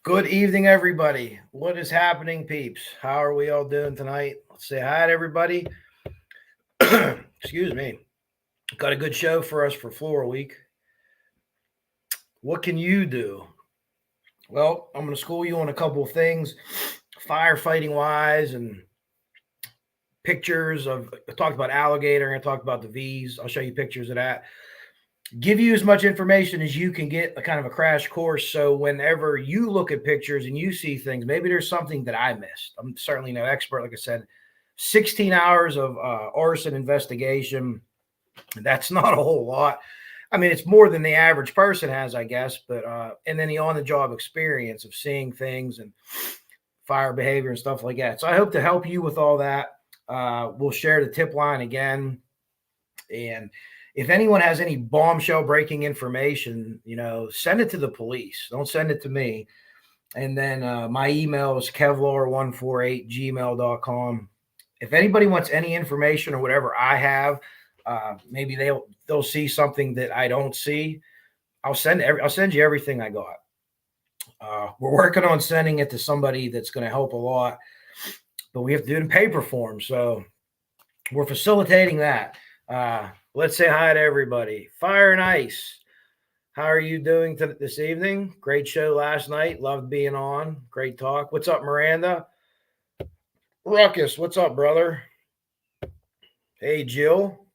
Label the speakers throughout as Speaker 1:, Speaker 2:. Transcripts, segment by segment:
Speaker 1: Good evening, everybody. What is happening, peeps? How are we all doing tonight? Let's say hi to everybody. Excuse me. Got a good show for us for Flora Week. What can you do? Well, I'm going to school you on a couple of things, firefighting wise, and pictures of. I talked about alligator. I'm going to talk about the V's. I'll show you pictures of that. Give you as much information as you can get, a kind of a crash course. So whenever you look at pictures and you see things, maybe there's something that I missed. I'm certainly no expert. Like I said, 16 hours of arson investigation. That's not a whole lot. I mean, it's more than the average person has, I guess. But and then the on-the-job experience of seeing things and fire behavior and stuff like that. So I hope to help you with all that. We'll share the tip line again. And if anyone has any bombshell breaking information, send it to the police. Don't send it to me. And then my email is kevlar148gmail.com. If anybody wants any information or whatever I have, maybe they'll see something that I don't see. I'll send you everything I got. We're working on sending it to somebody that's going to help a lot, but we have to do it in paper form. So we're facilitating that. Let's say hi to everybody. Fire and Ice. How are you doing this evening? Great show last night. Loved being on. Great talk. What's up, Miranda? Ruckus, what's up, brother? Hey, Jill.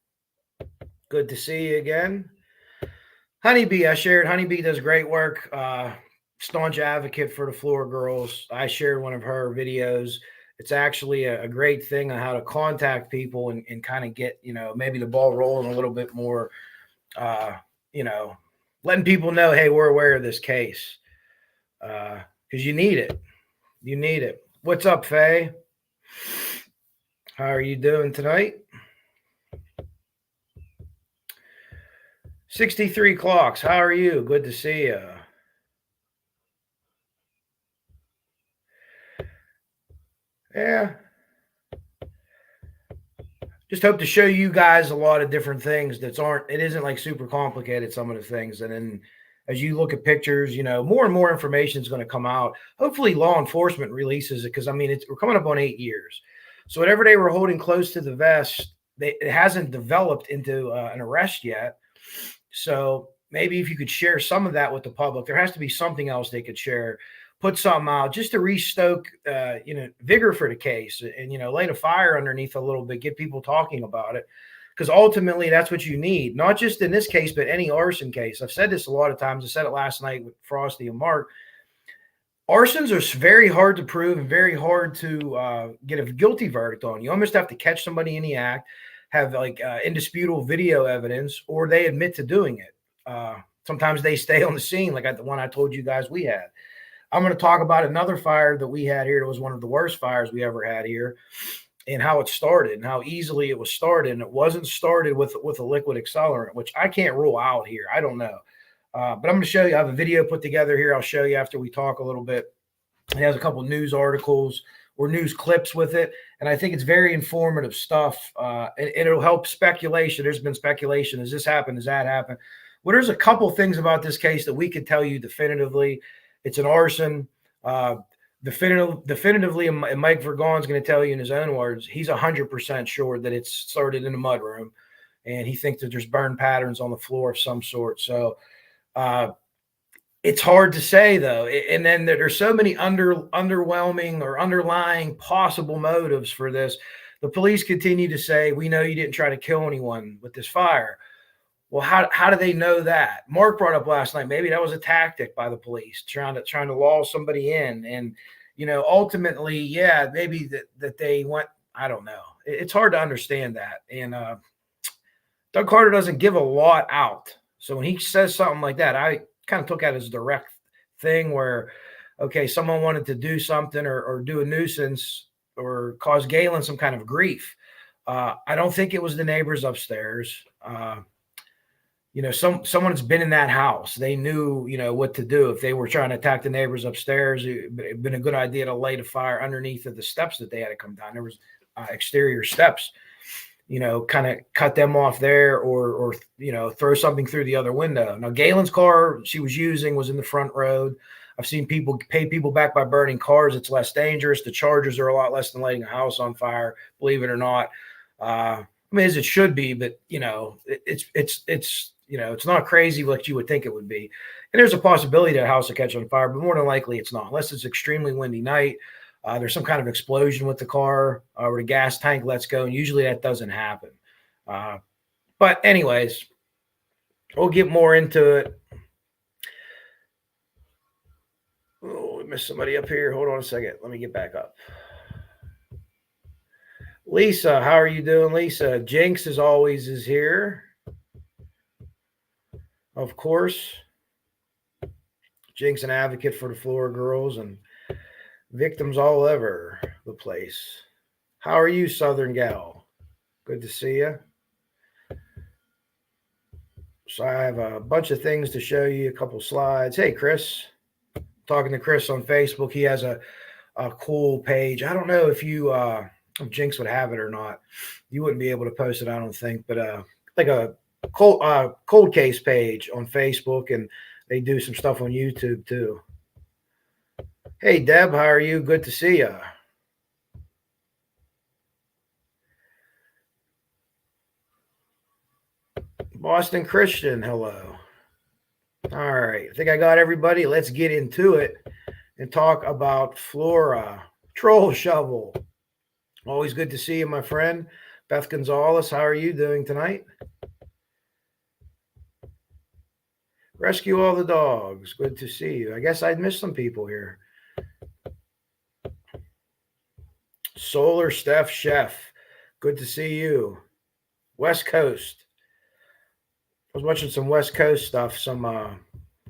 Speaker 1: Good to see you again. Honeybee, I shared. Honeybee does great work. Staunch advocate for the Flora girls. I shared one of her videos. It's actually a great thing on how to contact people and kind of get, maybe the ball rolling a little bit more, letting people know, hey, we're aware of this case because you need it. You need it. What's up, Faye? How are you doing tonight? 63 clocks. How are you? Good to see you. Yeah. Just hope to show you guys a lot of different things it isn't like super complicated, some of the things. And then as you look at pictures, more and more information is going to come out. Hopefully law enforcement releases it because, we're coming up on 8 years. So whatever they were holding close to the vest, it hasn't developed into an arrest yet. So maybe if you could share some of that with the public, there has to be something else they could share. Put something out just to restoke, vigor for the case and, light a fire underneath a little bit, get people talking about it. Because ultimately that's what you need, not just in this case, but any arson case. I've said this a lot of times. I said it last night with Frosty and Mark. Arsons are very hard to prove and very hard to get a guilty verdict on. You almost have to catch somebody in the act, have indisputable video evidence, or they admit to doing it. Sometimes they stay on the scene, like the one I told you guys we had. I'm going to talk about another fire that we had here. It was one of the worst fires we ever had here, and how it started and how easily it was started. And it wasn't started with a liquid accelerant, which I can't rule out here. I don't know. But I'm going to show you. I have a video put together here. I'll show you after we talk a little bit. It has a couple of news articles or news clips with it. And I think it's very informative stuff. And it'll help speculation. There's been speculation. Does this happen? Does that happen? Well, there's a couple things about this case that we could tell you definitively. It's an arson. Definitively, and Mike Vergon's going to tell you in his own words, he's 100% sure that it's started in a mudroom, and he thinks that there's burn patterns on the floor of some sort. So It's hard to say though, and then there's so many underwhelming or underlying possible motives for this. The police continue to say, "We know you didn't try to kill anyone with this fire." Well, how do they know that? Mark brought up last night. Maybe that was a tactic by the police trying to lull somebody in, and ultimately, yeah, maybe that they went. I don't know. It's hard to understand that, and Doug Carter doesn't give a lot out. So when he says something like that, I kind of took that as a direct thing where, okay, someone wanted to do something or do a nuisance or cause Gaylin some kind of grief. I don't think it was the neighbors upstairs. Someone's been in that house. They knew, what to do if they were trying to attack the neighbors upstairs. It'd been a good idea to light a fire underneath of the steps that they had to come down. There was exterior steps. Kind of cut them off there or throw something through the other window. Now, Gaylin's car she was using was in the front road. I've seen people pay people back by burning cars. It's less dangerous. The charges are a lot less than lighting a house on fire, believe it or not. I mean, as it should be, but it's not crazy like you would think it would be. And there's a possibility that a house will catch on fire, but more than likely it's not, unless it's extremely windy night. There's some kind of explosion with the car or the gas tank lets go, and usually that doesn't happen. But anyways, we'll get more into it. Oh, we missed somebody up here. Hold on a second. Let me get back up. Lisa, how are you doing, Lisa? Jinx, as always, is here. Of course. Jinx, an advocate for the Flora girls and victims all over the place. How are you, Southern Gal? Good to see you. So I have a bunch of things to show you, a couple slides. Hey, Chris. Talking to Chris on Facebook. He has a cool page. I don't know if Jinx would have it or not. You wouldn't be able to post it, I don't think. But like a cold case page on Facebook, and they do some stuff on YouTube too. Hey, Deb, how are you? Good to see you. Boston Christian, hello. All right, I think I got everybody. Let's get into it and talk about Flora. Troll shovel. Always good to see you, my friend. Beth Gonzalez, how are you doing tonight? Rescue all the dogs. Good to see you. I guess I'd missed some people here. Solar Steph Chef. Good to see you. West Coast. I was watching some West Coast stuff, some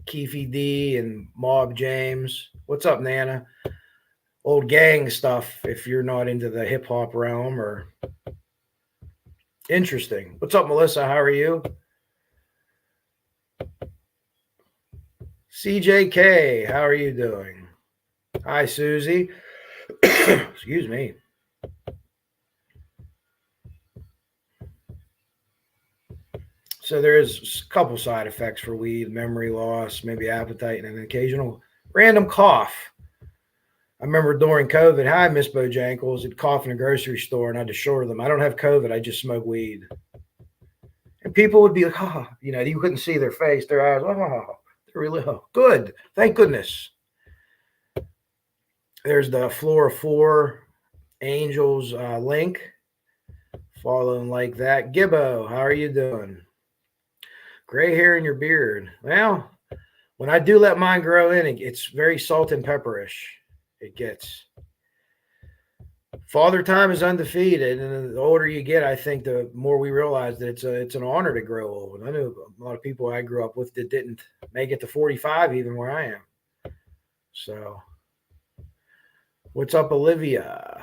Speaker 1: Keefe D and Mob James. What's up, Nana? Old gang stuff if you're not into the hip hop realm or interesting. What's up, Melissa? How are you? CJK, how are you doing? Hi, Susie. Excuse me. So there is a couple side effects for weed: memory loss, maybe appetite, and an occasional random cough. I remember during COVID, hi, Miss Bojankles, I'd cough in a grocery store, and I'd assure them, I don't have COVID, I just smoke weed. And people would be like, oh, you couldn't see their face, their eyes, oh, they're really, oh, good, thank goodness. There's the Flora 4 Angels link. Follow and like that. Gibbo, how are you doing? Gray hair in your beard. Well, when I do let mine grow in, it's very salt and pepperish. It gets. Father time is undefeated, and the older you get, I think the more we realize that it's an honor to grow old. I know a lot of people I grew up with that didn't make it to 45, even where I am. So, what's up, Olivia?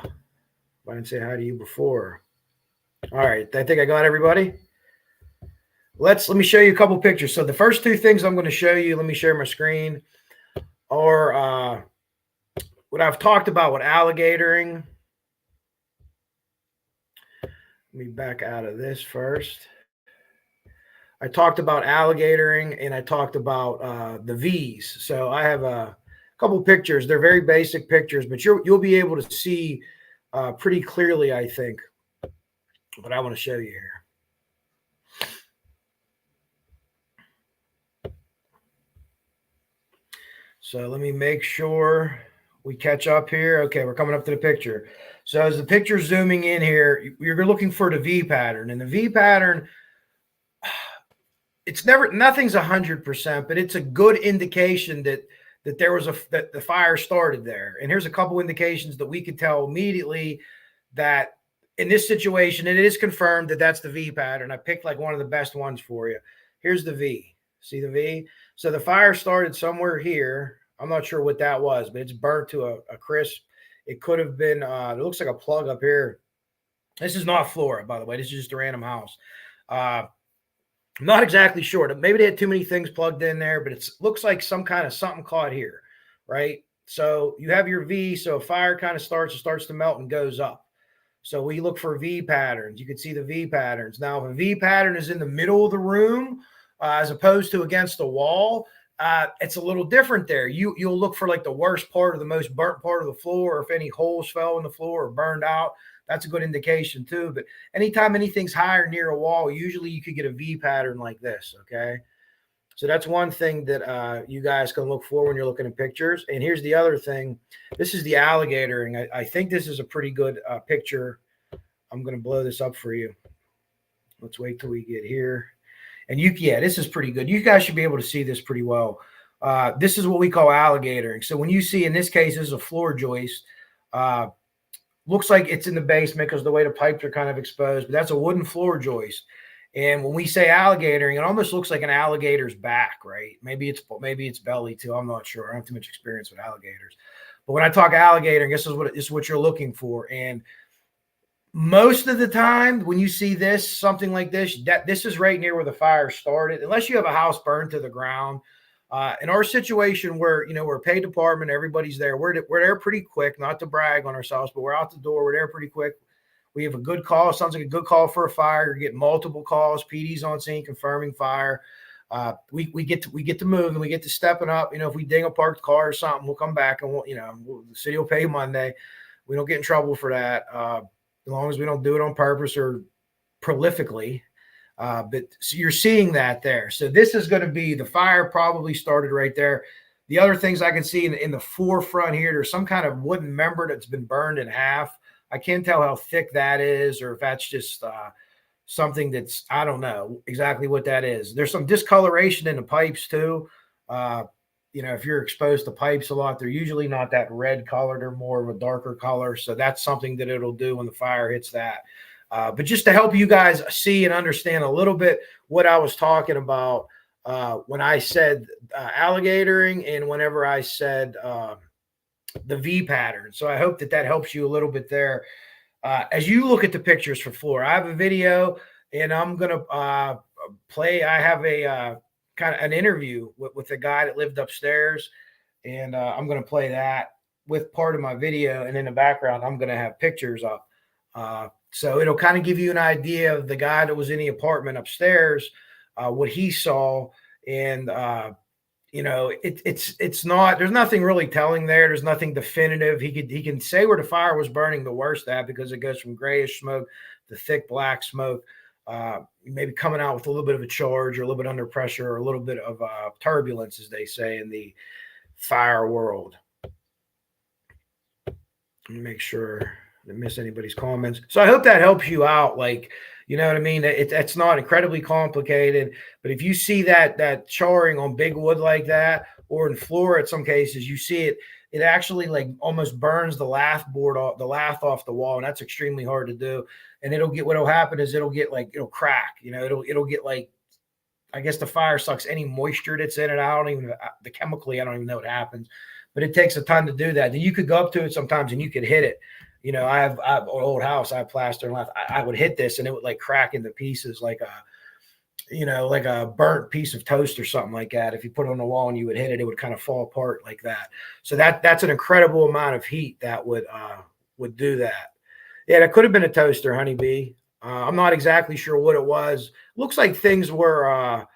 Speaker 1: I didn't say hi to you before. All right, I think I got everybody. Let me show you a couple pictures. So the first two things I'm going to show you, let me share my screen, are what I've talked about with alligatoring. Let me back out of this first. I talked about alligatoring, and I talked about the V's. So I have a couple pictures. They're very basic pictures, but you'll be able to see pretty clearly, I think, what I want to show you here. So let me make sure we catch up here. Okay, we're coming up to the picture. So as the picture's zooming in here, you're looking for the V pattern. And the V pattern, it's never, nothing's 100%, but it's a good indication that there was that the fire started there. And here's a couple indications that we could tell immediately that in this situation, and it is confirmed that that's the V pattern. I picked like one of the best ones for you. Here's the V. See the V? So the fire started somewhere here. I'm not sure what that was, but it's burnt to a crisp. It could have been, it looks like a plug up here. This is not Flora, by the way. This is just a random house. I'm not exactly sure. Maybe they had too many things plugged in there, but it looks like some kind of something caught here, right? So you have your V. So a fire kind of starts to melt and goes up. So we look for V patterns. You can see the V patterns. Now, if a V pattern is in the middle of the room as opposed to against the wall, it's a little different there. You'll look for like the worst part or the most burnt part of the floor, or if any holes fell in the floor or burned out. That's a good indication too. But anytime anything's higher near a wall, usually you could get a V pattern like this, okay? So that's one thing that you guys can look for when you're looking at pictures. And here's the other thing. This is the alligatoring. I think this is a pretty good picture. I'm going to blow this up for you. Let's wait till we get here. And yeah, this is pretty good. You guys should be able to see this pretty well. This is what we call alligatoring. So when you see, in this case, this is a floor joist. Looks like it's in the basement because the way the pipes are kind of exposed, but that's a wooden floor joist. And when we say alligatoring, it almost looks like an alligator's back, right? Maybe it's belly too. I'm not sure. I don't have too much experience with alligators. But when I talk alligatoring, this is what you're looking for. And most of the time when you see this, something like this, this is right near where the fire started, unless you have a house burned to the ground. In our situation where, we're a paid department, everybody's there. We're there pretty quick, not to brag on ourselves, but we're out the door. We're there pretty quick. We have a good call. Sounds like a good call for a fire. You're getting multiple calls. PD's on scene confirming fire. We get to move and we get to stepping up. If we ding a parked car or something, we'll come back and the city will pay Monday. We don't get in trouble for that. As long as we don't do it on purpose or prolifically. But so you're seeing that there. So this is going to be, the fire probably started right there. The other things I can see in the forefront here, there's some kind of wooden member that's been burned in half. I can't tell how thick that is, or if that's just something that's, I don't know exactly what that is. There's some discoloration in the pipes too. If you're exposed to pipes a lot, they're usually not that red color. They're more of a darker color. So that's something that it'll do when the fire hits that. But just to help you guys see and understand a little bit what I was talking about when I said alligatoring and whenever I said the V pattern. So I hope that helps you a little bit there. As you look at the pictures for Flora, I have a video and I'm going to play. I have a kind of an interview with the guy that lived upstairs, and I'm going to play that with part of my video. And in the background, I'm going to have pictures up. So it'll kind of give you an idea of the guy that was in the apartment upstairs, what he saw. And, it's not, there's nothing really telling there. There's nothing definitive. He can say where the fire was burning the worst at, because it goes from grayish smoke to thick black smoke, maybe coming out with a little bit of a charge or a little bit under pressure or a little bit of turbulence, as they say in the fire world. Let me make sure to miss anybody's comments. So I hope that helps you out. Like, you know what I mean? It's not incredibly complicated, but if you see that charring on big wood like that, or in Flora, in some cases, you see it actually like almost burns the lath off the wall. And that's extremely hard to do. And what'll happen is it'll crack, it'll get like, I guess the fire sucks any moisture that's in it. I don't even know what happens, but it takes a ton to do that. Then you could go up to it sometimes and you could hit it. I have an old house. I have plaster and lath. I would hit this and it would like crack into pieces like a burnt piece of toast or something like that. If you put it on the wall and you would hit it, it would kind of fall apart like that. So that's an incredible amount of heat that would do that. Yeah, that could have been a toaster, honeybee. I'm not exactly sure what it was. Looks like things were.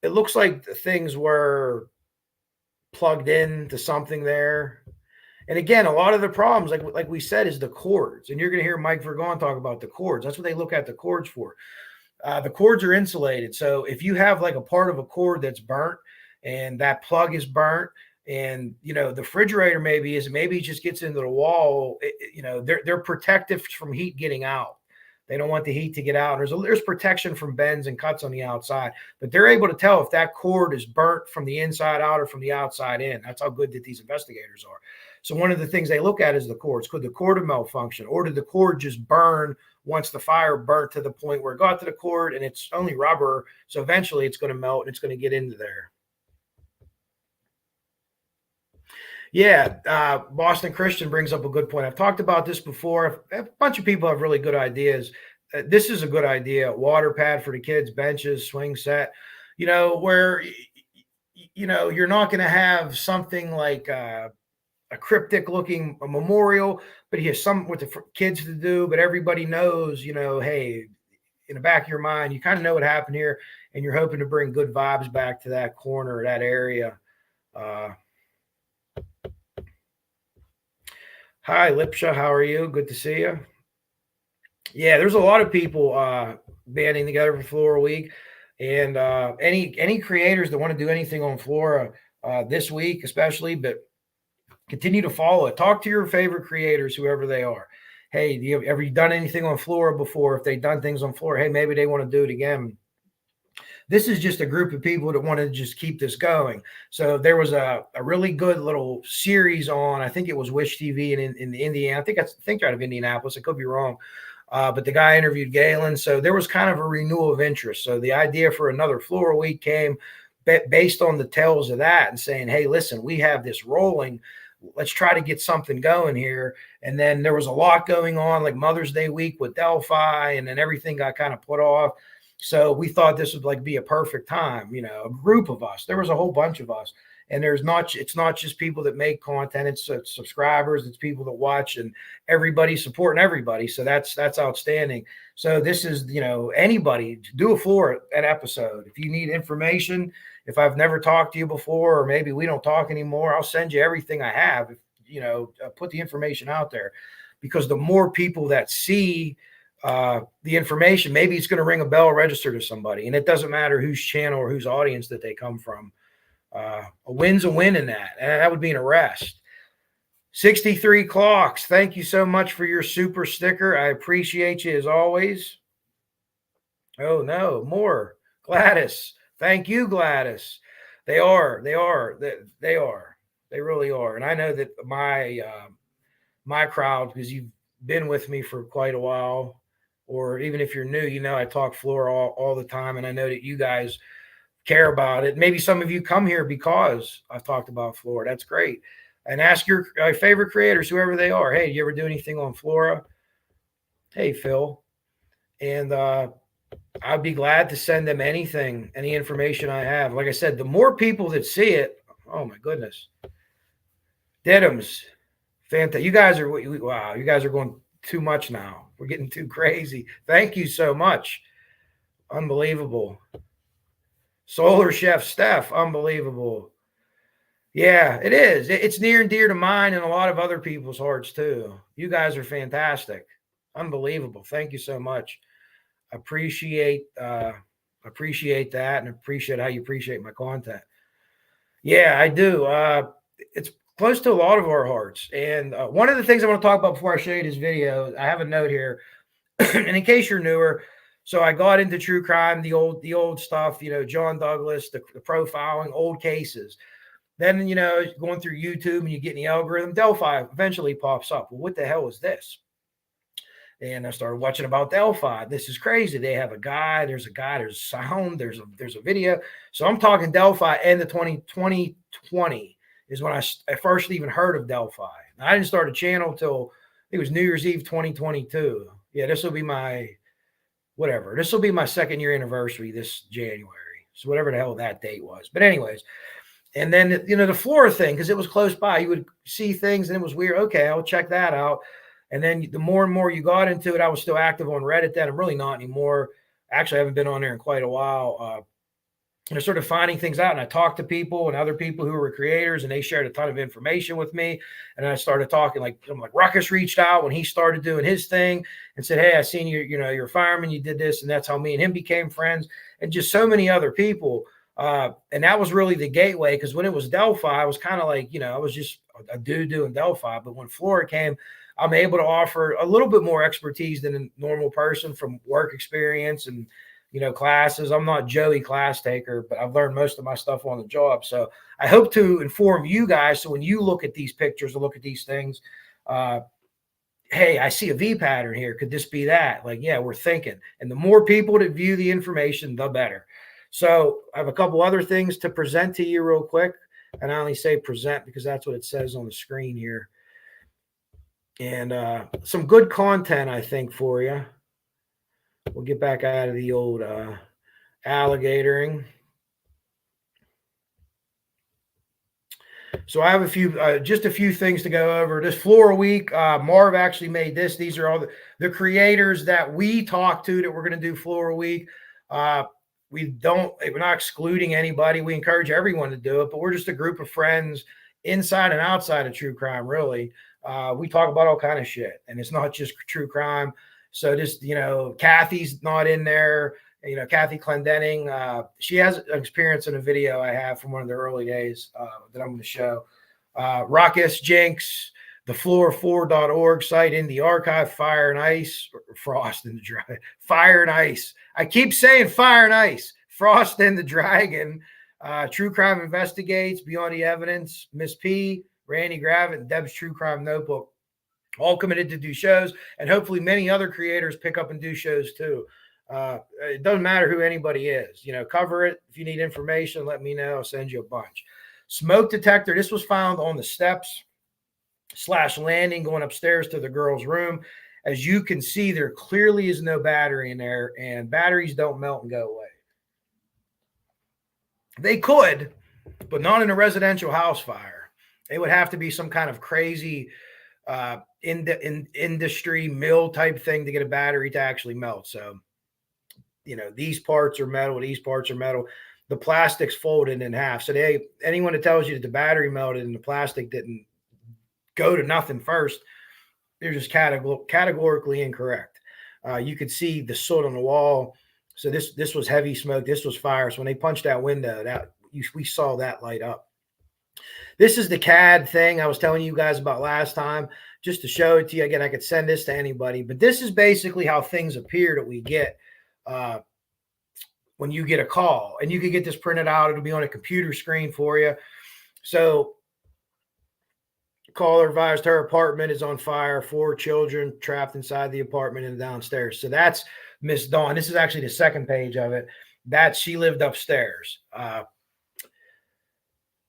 Speaker 1: It looks like things were plugged into something there. And again, a lot of the problems, like we said, is the cords. And you're going to hear Mike Vergon talk about the cords. That's what they look at the cords for. The cords are insulated. So if you have like a part of a cord that's burnt, and that plug is burnt. And the refrigerator maybe it just gets into the wall. They're protective from heat getting out. They don't want the heat to get out. There's protection from bends and cuts on the outside, but they're able to tell if that cord is burnt from the inside out or from the outside in. That's how good that these investigators are. So one of the things they look at is the cords. Could the cord have malfunction, or did the cord just burn once the fire burnt to the point where it got to the cord, and it's only rubber, so eventually it's going to melt and it's going to get into there. Yeah, Boston Christian brings up a good point. I've talked about this before. A bunch of people have really good ideas. This is a good idea. Water pad for the kids, benches, swing set, where, you're not going to have something like a cryptic looking memorial, but here's some with the kids to do. But everybody knows, hey, in the back of your mind, you kind of know what happened here, and you're hoping to bring good vibes back to that corner or that area. Hi, Lipsha. How are you? Good to see you. Yeah, there's a lot of people banding together for Flora Week, and any creators that want to do anything on Flora this week, especially, but continue to follow it. Talk to your favorite creators, whoever they are. Hey, have you done anything on Flora before? If they've done things on Flora, hey, maybe they want to do it again. This is just a group of people that want to just keep this going. So there was a really good little series on, I think it was Wish TV in Indiana. I think they're out of Indianapolis. I could be wrong. But the guy interviewed Gaylin. So there was kind of a renewal of interest. So the idea for another Flora Week came based on the tales of that and saying, hey, listen, we have this rolling. Let's try to get something going here. And then there was a lot going on, like Mother's Day week with Delphi, and then everything got kind of put off. So we thought this would be a perfect time, a group of us. There was a whole bunch of us, and it's not just people that make content. It's subscribers. It's people that watch, and everybody supporting everybody. So that's outstanding. So this is, anybody do a Flora an episode. If you need information, if I've never talked to you before, or maybe we don't talk anymore, I'll send you everything I have. Put the information out there, because the more people that see the information, maybe it's going to ring a bell, register to somebody, and it doesn't matter whose channel or whose audience that they come from. A win's a win in that, and that would be an arrest. 63 Clocks, thank you so much for your super sticker. I appreciate you as always. Oh no, more. Gladys, thank you, Gladys. They really are. And I know that my crowd, because you've been with me for quite a while, or even if you're new, I talk Flora all the time, and I know that you guys care about it. Maybe some of you come here because I've talked about Flora. That's great. And ask your favorite creators, whoever they are. Hey, do you ever do anything on Flora? Hey, Phil. And I'd be glad to send them any information I have. Like I said, the more people that see it, oh my goodness. Diddums. Fantastic. You guys are, wow, you guys are going too much now. We're getting too crazy. Thank you so much. Unbelievable. Solar Chef Steph, unbelievable. Yeah, it is. It's near and dear to mine and a lot of other people's hearts too. You guys are fantastic. Unbelievable. Thank you so much. Appreciate that, and appreciate how you appreciate my content. Yeah, I do. It's close to a lot of our hearts. And one of the things I want to talk about before I show you this video, I have a note here. And in case you're newer, so I got into true crime, the old stuff, John Douglas, the profiling, old cases. Then, going through YouTube and you get in the algorithm, Delphi eventually pops up. Well, what the hell is this? And I started watching about Delphi. This is crazy. They have a guy, there's sound, there's a video. So I'm talking Delphi, end of 2020 is when I first even heard of Delphi. And I didn't start a channel till it was New Year's Eve 2022. Yeah, this will be my second year anniversary this January. So whatever the hell that date was. But anyways, and then, the Flora thing, because it was close by, you would see things and it was weird. Okay, I'll check that out. And then the more and more you got into it, I was still active on Reddit then. I'm really not anymore. Actually, I haven't been on there in quite a while. And I started finding things out, and I talked to people and other people who were creators, and they shared a ton of information with me. And I started talking, like Ruckus reached out when he started doing his thing and said, hey, I seen you, you're a fireman, you did this. And that's how me and him became friends, and just so many other people. And that was really the gateway, because when it was Delphi, I was kind of like, I was just a dude doing Delphi. But when Flora came, I'm able to offer a little bit more expertise than a normal person from work experience and, classes. I'm not Joey class taker, but I've learned most of my stuff on the job. So I hope to inform you guys. So when you look at these pictures or look at these things, hey, I see a V pattern here. Could this be that? Like, yeah, we're thinking. And the more people that view the information, the better. So I have a couple other things to present to you real quick. And I only say present because that's what it says on the screen here. And some good content, I think, for you. We'll get back out of the old alligatoring. So I have just a few things to go over. This Flora Week, Marv actually made this. These are all the creators that we talked to that we're going to do Flora Week. We're not excluding anybody. We encourage everyone to do it, but we're just a group of friends inside and outside of true crime, really. We talk about all kind of shit, and it's not just true crime. So just, Kathy's not in there. Kathy Clendenning, she has an experience in a video I have from one of the early days that I'm going to show. Ruckus, Jinx, the Flora4.org site, in the archive, Fire and Ice, Frost and the Dragon, Fire and Ice. I keep saying Fire and Ice, Frost and the Dragon, True Crime Investigates, Beyond the Evidence, Miss P, Randy Gravett, and Deb's True Crime Notebook, all committed to do shows, and hopefully many other creators pick up and do shows too. It doesn't matter who anybody is, cover it. If you need information, let me know. I'll send you a bunch. Smoke detector. This was found on the steps / landing going upstairs to the girl's room. As you can see, there clearly is no battery in there, and batteries don't melt and go away. They could, but not in a residential house fire. It would have to be some kind of crazy industry mill type thing to get a battery to actually melt. So, these parts are metal, these parts are metal. The plastic's folded in half. So anyone that tells you that the battery melted and the plastic didn't go to nothing first, they're just categorically incorrect. You could see the soot on the wall. So this was heavy smoke. This was fire. So when they punched that window, we saw that light up. This is the CAD thing I was telling you guys about last time, just to show it to you. Again, I could send this to anybody, but this is basically how things appear that we get when you get a call. And you can get this printed out. It'll be on a computer screen for you. So caller advised her apartment is on fire, 4 children trapped inside the apartment and downstairs. So that's Miss Dawn. This is actually the second page of it. She lived upstairs.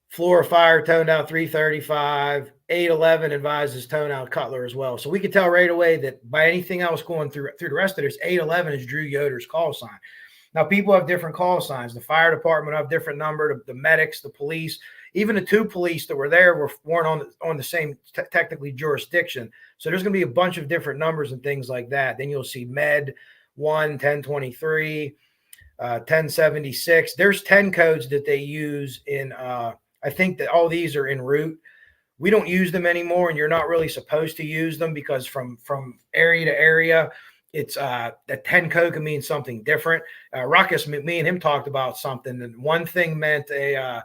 Speaker 1: Flora fire toned out 335. 811 advises tone out Cutler as well. So we could tell right away that by anything else going through the rest of this, 811 is Drew Yoder's call sign. Now, people have different call signs. The fire department have different number. The medics, the police, even the 2 police that were there weren't on the same technically jurisdiction. So there's going to be a bunch of different numbers and things like that. Then you'll see Med 1, 1023, 1076. There's 10 codes that they use in. I think that all these are en route. We don't use them anymore, and you're not really supposed to use them because from area to area, it's that 10 code can mean something different. Ruckus, me and him talked about something, and one thing meant a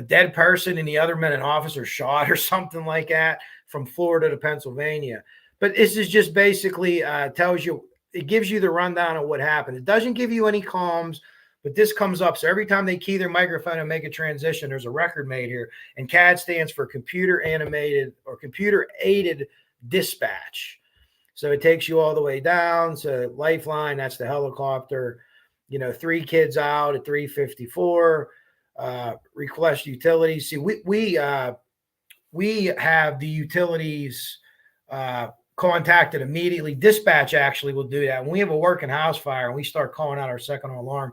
Speaker 1: dead person, and the other meant an officer shot or something like that, from Florida to Pennsylvania. But this is just basically tells you, it gives you the rundown of what happened. It doesn't give you any comms, but this comes up. So every time they key their microphone and make a transition, there's a record made here. And CAD stands for computer animated or computer aided dispatch. So it takes you all the way down. So Lifeline, that's the helicopter. 3 kids out at 3:54. Request utilities. See, we have the utilities contacted immediately. Dispatch actually will do that. When we have a working house fire and we start calling out our second alarm,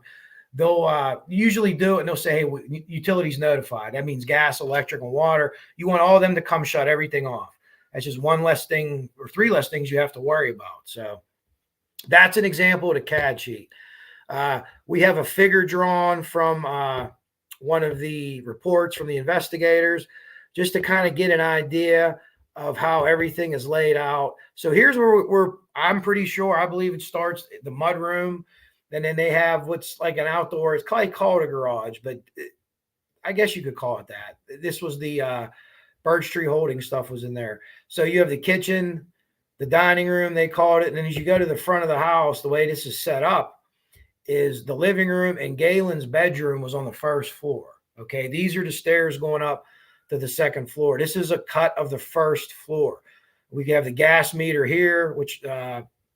Speaker 1: they'll usually do it, and they'll say, hey, utilities notified. That means gas, electric, and water. You want all of them to come shut everything off. That's just one less thing or 3 less things you have to worry about. So that's an example of the CAD sheet. We have a figure drawn from one of the reports from the investigators, just to kind of get an idea of how everything is laid out. So here's where I'm pretty sure, I believe it starts the mud room. And then they have what's like an outdoor, it's called a garage, but I guess you could call it that. This was the Birch Tree Holding stuff was in there. So you have the kitchen, the dining room, they called it. And then as you go to the front of the house, the way this is set up is the living room, and Gaylin's bedroom was on the first floor. Okay. These are the stairs going up to the second floor. This is a cut of the first floor. We have the gas meter here, which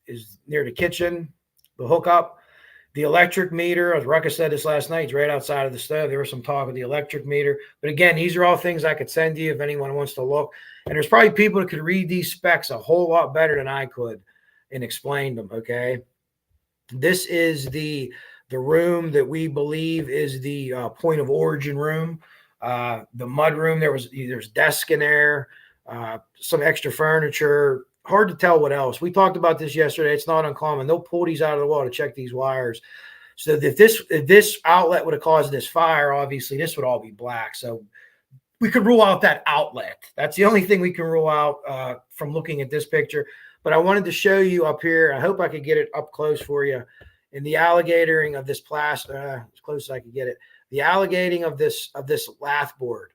Speaker 1: is near the kitchen, the hookup. The electric meter, as Ruckus said this last night, is right outside of the stove. There was some talk of the electric meter. But again, these are all things I could send you if anyone wants to look. And there's probably people that could read these specs a whole lot better than I could and explain them, okay? This is the room that we believe is the point of origin room. The mud room, there's desk in there, some extra furniture. Hard to tell what else. We talked about this yesterday. It's not uncommon. They'll pull these out of the wall to check these wires. So if this outlet would have caused this fire, obviously this would all be black. So we could rule out that outlet. That's the only thing we can rule out from looking at this picture. But I wanted to show you up here. I hope I could get it up close for you. In the alligatoring of this plaster, as close as I could get it. The alligating of this lath board.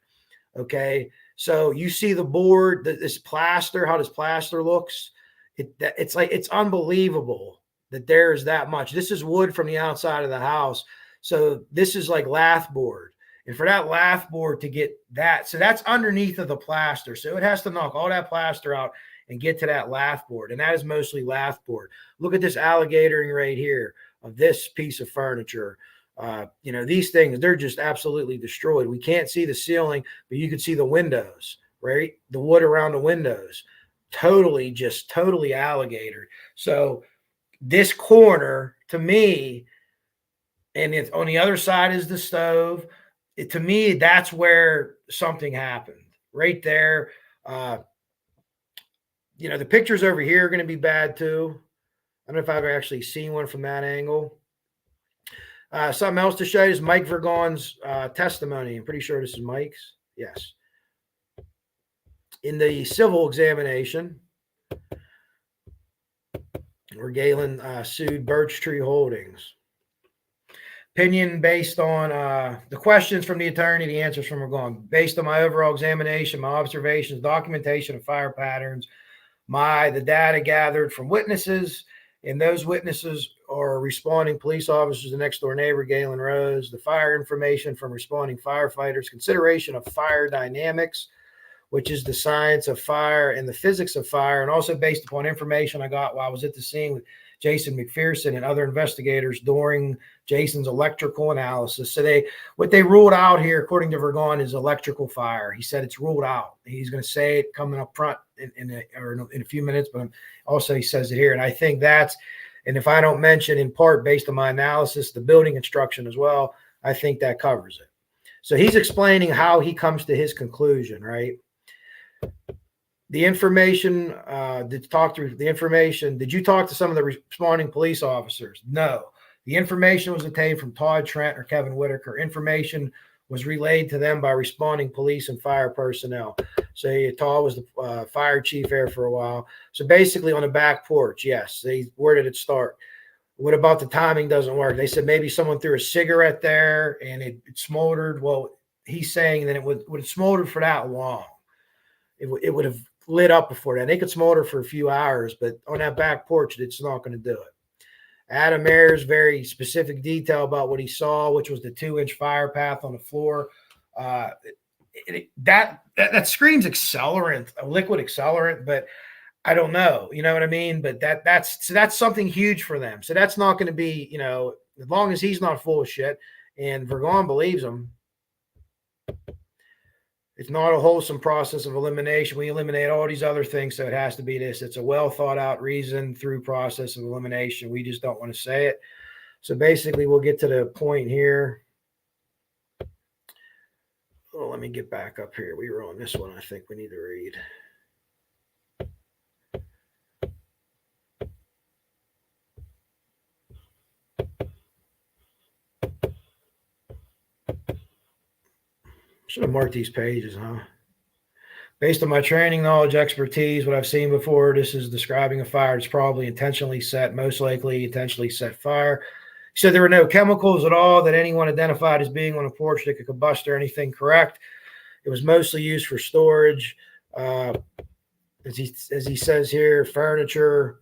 Speaker 1: Okay. So you see the board, this plaster, how this plaster looks. It's unbelievable that there's that much. This is wood from the outside of the house. So this is like lath board. And for that lath board to get that, so that's underneath of the plaster. So it has to knock all that plaster out and get to that lath board. And that is mostly lath board. Look at this alligatoring right here of this piece of furniture. These things, they're just absolutely destroyed. We can't see the ceiling, but you can see the windows, right? The wood around the windows, totally alligator. So this corner to me, and it's on the other side is the stove. To me, that's where something happened right there. The pictures over here are going to be bad too. I don't know if I've actually seen one from that angle. Something else to show you is Mike Vergon's testimony. I'm pretty sure this is Mike's. Yes. In the civil examination, where Gaylin sued Birch Tree Holdings. Opinion based on the questions from the attorney, the answers from Vergon. Based on my overall examination, my observations, documentation of fire patterns, the data gathered from witnesses, and those witnesses are responding police officers, the next door neighbor, Gaylin Rose, the fire information from responding firefighters, consideration of fire dynamics, which is the science of fire and the physics of fire, and also based upon information I got while I was at the scene with Jason McPherson and other investigators during Jason's electrical analysis. So what they ruled out here, according to Vergon, is electrical fire. He said it's ruled out. He's going to say it coming up front in a few minutes, but also he says it here. And I think and if I don't mention in part based on my analysis, the building instruction as well, I think that covers it. So he's explaining how he comes to his conclusion, right? The information, did you talk to some of the responding police officers? No. The information was obtained from Todd Trent or Kevin Whitaker. Information was relayed to them by responding police and fire personnel. So Todd was the fire chief there for a while. So basically on the back porch, yes. Where did it start? What about the timing doesn't work? They said maybe someone threw a cigarette there and it smoldered. Well, he's saying that it would have smoldered for that long. It would have lit up before that. They could smolder for a few hours, but on that back porch, it's not going to do it. Adam Ayers, very specific detail about what he saw, which was the 2-inch fire path on the floor. That screams accelerant, a liquid accelerant, but I don't know. You know what I mean? But that's something huge for them. So that's not going to be, as long as he's not full of shit and Vergon believes him. It's not a wholesome process of elimination. We eliminate all these other things, so it has to be this. It's a well thought out reason through process of elimination. We just don't want to say it. So basically, we'll get to the point here. Oh, let me get back up here. We were on this one. I think we need to read. Should have marked these pages, huh? Based on my training, knowledge, expertise, what I've seen before, this is describing a fire. It's probably intentionally set, most likely intentionally set fire. So there were no chemicals at all that anyone identified as being on a porch that could combust or anything. Correct. It was mostly used for storage. As he says here, furniture.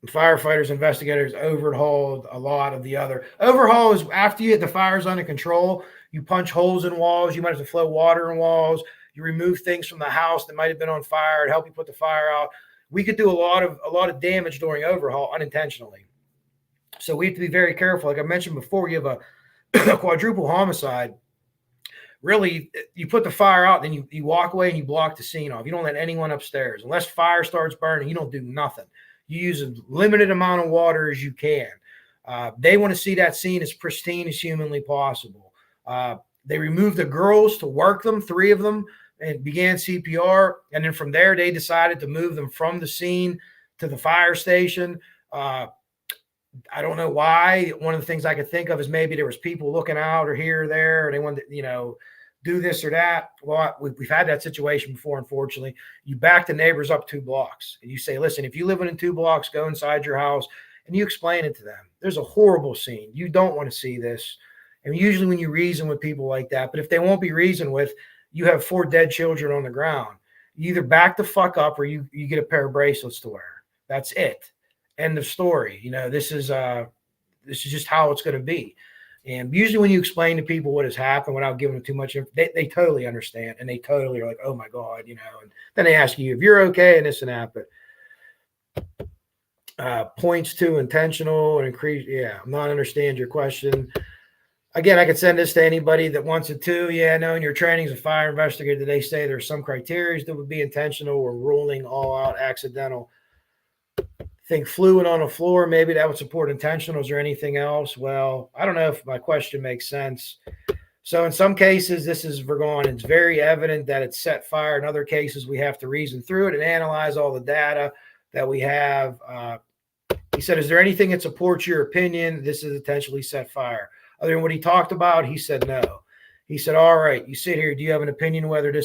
Speaker 1: Firefighters, investigators overhauled a lot of the other. Overhaul is after the fire's under control. You punch holes in walls. You might have to flow water in walls. You remove things from the house that might have been on fire to help you put the fire out. We could do a lot of damage during overhaul unintentionally. So we have to be very careful. Like I mentioned before, you have a quadruple homicide. Really, you put the fire out, then you walk away and you block the scene off. You don't let anyone upstairs. Unless fire starts burning, you don't do nothing. You use a limited amount of water as you can. They want to see that scene as pristine as humanly possible. They removed the girls to work them, 3 of them, and began CPR. And then from there, they decided to move them from the scene to the fire station. I don't know why. One of the things I could think of is maybe there was people looking out or here or there, or they wanted to, do this or that. Well, we've had that situation before, unfortunately. You back the neighbors up 2 blocks and you say, listen, if you live in 2 blocks, go inside your house, and you explain it to them. There's a horrible scene. You don't want to see this. And usually when you reason with people like that, but if they won't be reasoned with, you have 4 dead children on the ground. You either back the fuck up or you get a pair of bracelets to wear. That's it. End of story. This is just how it's going to be. And usually when you explain to people what has happened without giving them too much, they totally understand. And they totally are like, oh my God, and then they ask you if you're okay and this and that. But points to intentional and increase. Yeah, I'm not understand your question. Again, I could send this to anybody that wants it too. Yeah, no, in your training as a fire investigator, they say there's some criteria that would be intentional or ruling all out accidental. Think fluid on a floor, maybe that would support intentionals or anything else. Well, I don't know if my question makes sense. So in some cases, this is Vergon. It's very evident that it's set fire. In other cases, we have to reason through it and analyze all the data that we have. He said, is there anything that supports your opinion? This is intentionally set fire. Other than what he talked about, he said no. He said, all right, you sit here. Do you have an opinion whether an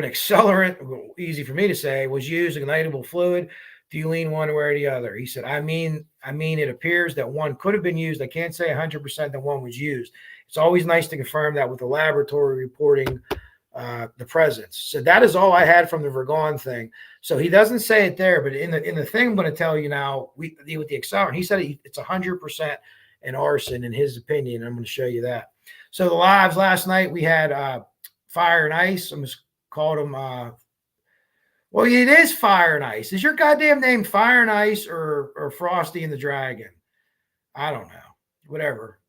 Speaker 1: accelerant, easy for me to say, was used, ignitable fluid? Do you lean one way or the other? He said, I mean, it appears that one could have been used. I can't say 100% that one was used. It's always nice to confirm that with the laboratory reporting the presence. So that is all I had from the Vergon thing. So he doesn't say it there, but in the thing I'm going to tell you now, with the accelerant, he said it's 100% an arson in his opinion. I'm going to show you that. So the lives last night, we had Fire and Ice. I'm just called him. Well, it is Fire and Ice. Is your goddamn name Fire and Ice or Frosty and the Dragon? I don't know. Whatever.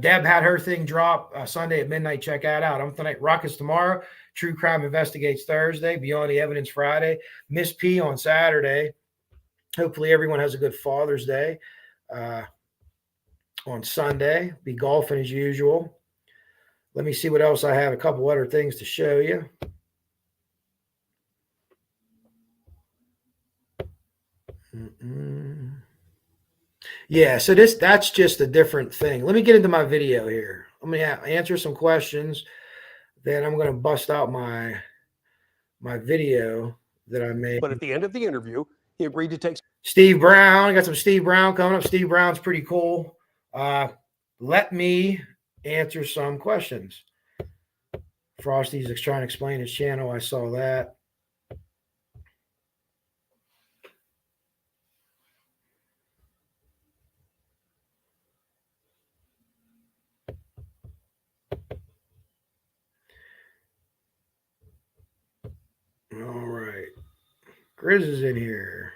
Speaker 1: Deb had her thing drop Sunday at midnight. Check that out. I'm tonight. Ruckus tomorrow. True Crime Investigates Thursday. Beyond the Evidence Friday. Miss P on Saturday. Hopefully everyone has a good Father's Day. On Sunday. Be golfing as usual. Let me see what else I have. A couple other things to show you. Yeah, so that's just a different thing. Let me get into my video here. I'm going to answer some questions. Then I'm going to bust out my video that I made.
Speaker 2: But at the end of the interview, he agreed to take
Speaker 1: Steve Brown. I got some Steve Brown coming up. Steve Brown's pretty cool. Let me answer some questions. Frosty's trying to explain his channel. I saw that. All right. Grizz is in here.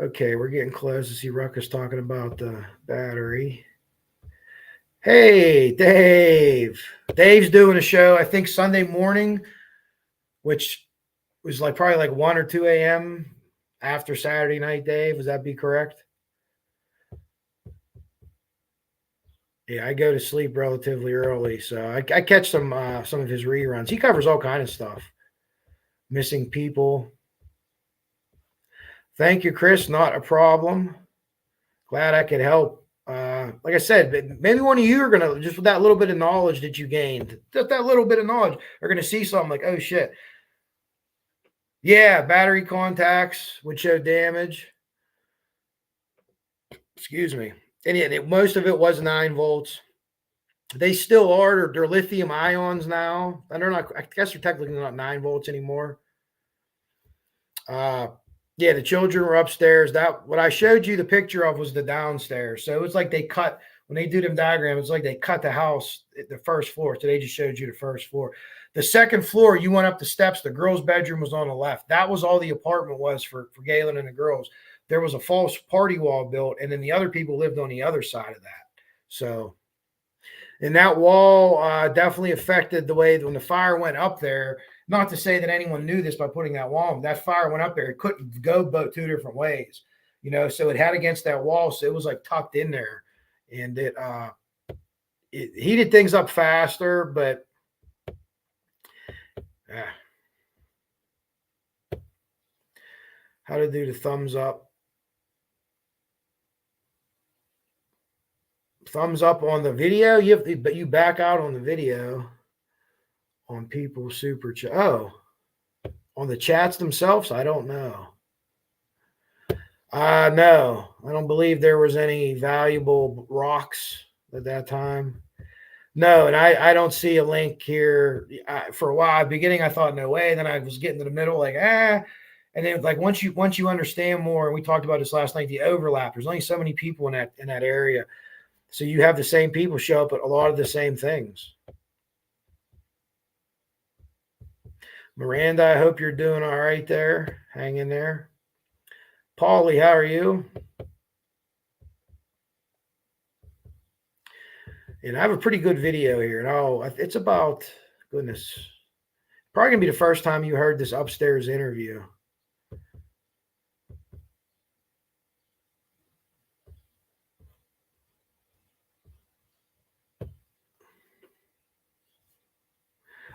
Speaker 1: Okay, we're getting close to see Ruckus talking about the battery. Hey, Dave. Dave's doing a show, I think, Sunday morning, which was probably 1 or 2 a.m. after Saturday night, Dave. Would that be correct? Yeah, I go to sleep relatively early, so I catch some of his reruns. He covers all kinds of stuff. Missing people. Thank you, Chris. Not a problem. Glad I could help. Like I said, maybe one of you are going to, just with that little bit of knowledge that you gained, just that little bit of knowledge, are going to see something like, oh, shit. Yeah, battery contacts would show damage. Excuse me. And most of it was 9 volts. They still are. They're lithium ions now. And they're not, I guess they're technically not 9 volts anymore. Yeah, the children were upstairs. That what I showed you the picture of was the downstairs. So it's like they cut, when they do them diagrams, it's like they cut the house at the first floor. So they just showed you the first floor. The second floor, you went up the steps. The girls' bedroom was on the left. That was all the apartment was for Gaylin and the girls. There was a false party wall built, and then the other people lived on the other side of that. So, and that wall definitely affected the way when the fire went up there. Not to say that anyone knew this by putting that wall, that fire went up there. It couldn't go both 2 different ways, so it had against that wall. So it was like tucked in there, and it heated things up faster, but how to do the thumbs up. Thumbs up on the video. But you back out on the video on people super chat. Oh, on the chats themselves, I don't know. No, I don't believe there was any valuable rocks at that time. No, and I don't see a link here. For a while, beginning, I thought no way. Then I was getting to the middle, like and then like once you understand more, and we talked about this last night, the overlap. There's only so many people in that area, so you have the same people show up at a lot of the same things. Miranda, I hope you're doing all right there. Hang in there. Paulie, how are you? And I have a pretty good video here. And it's about, goodness, probably going to be the first time you heard this upstairs interview.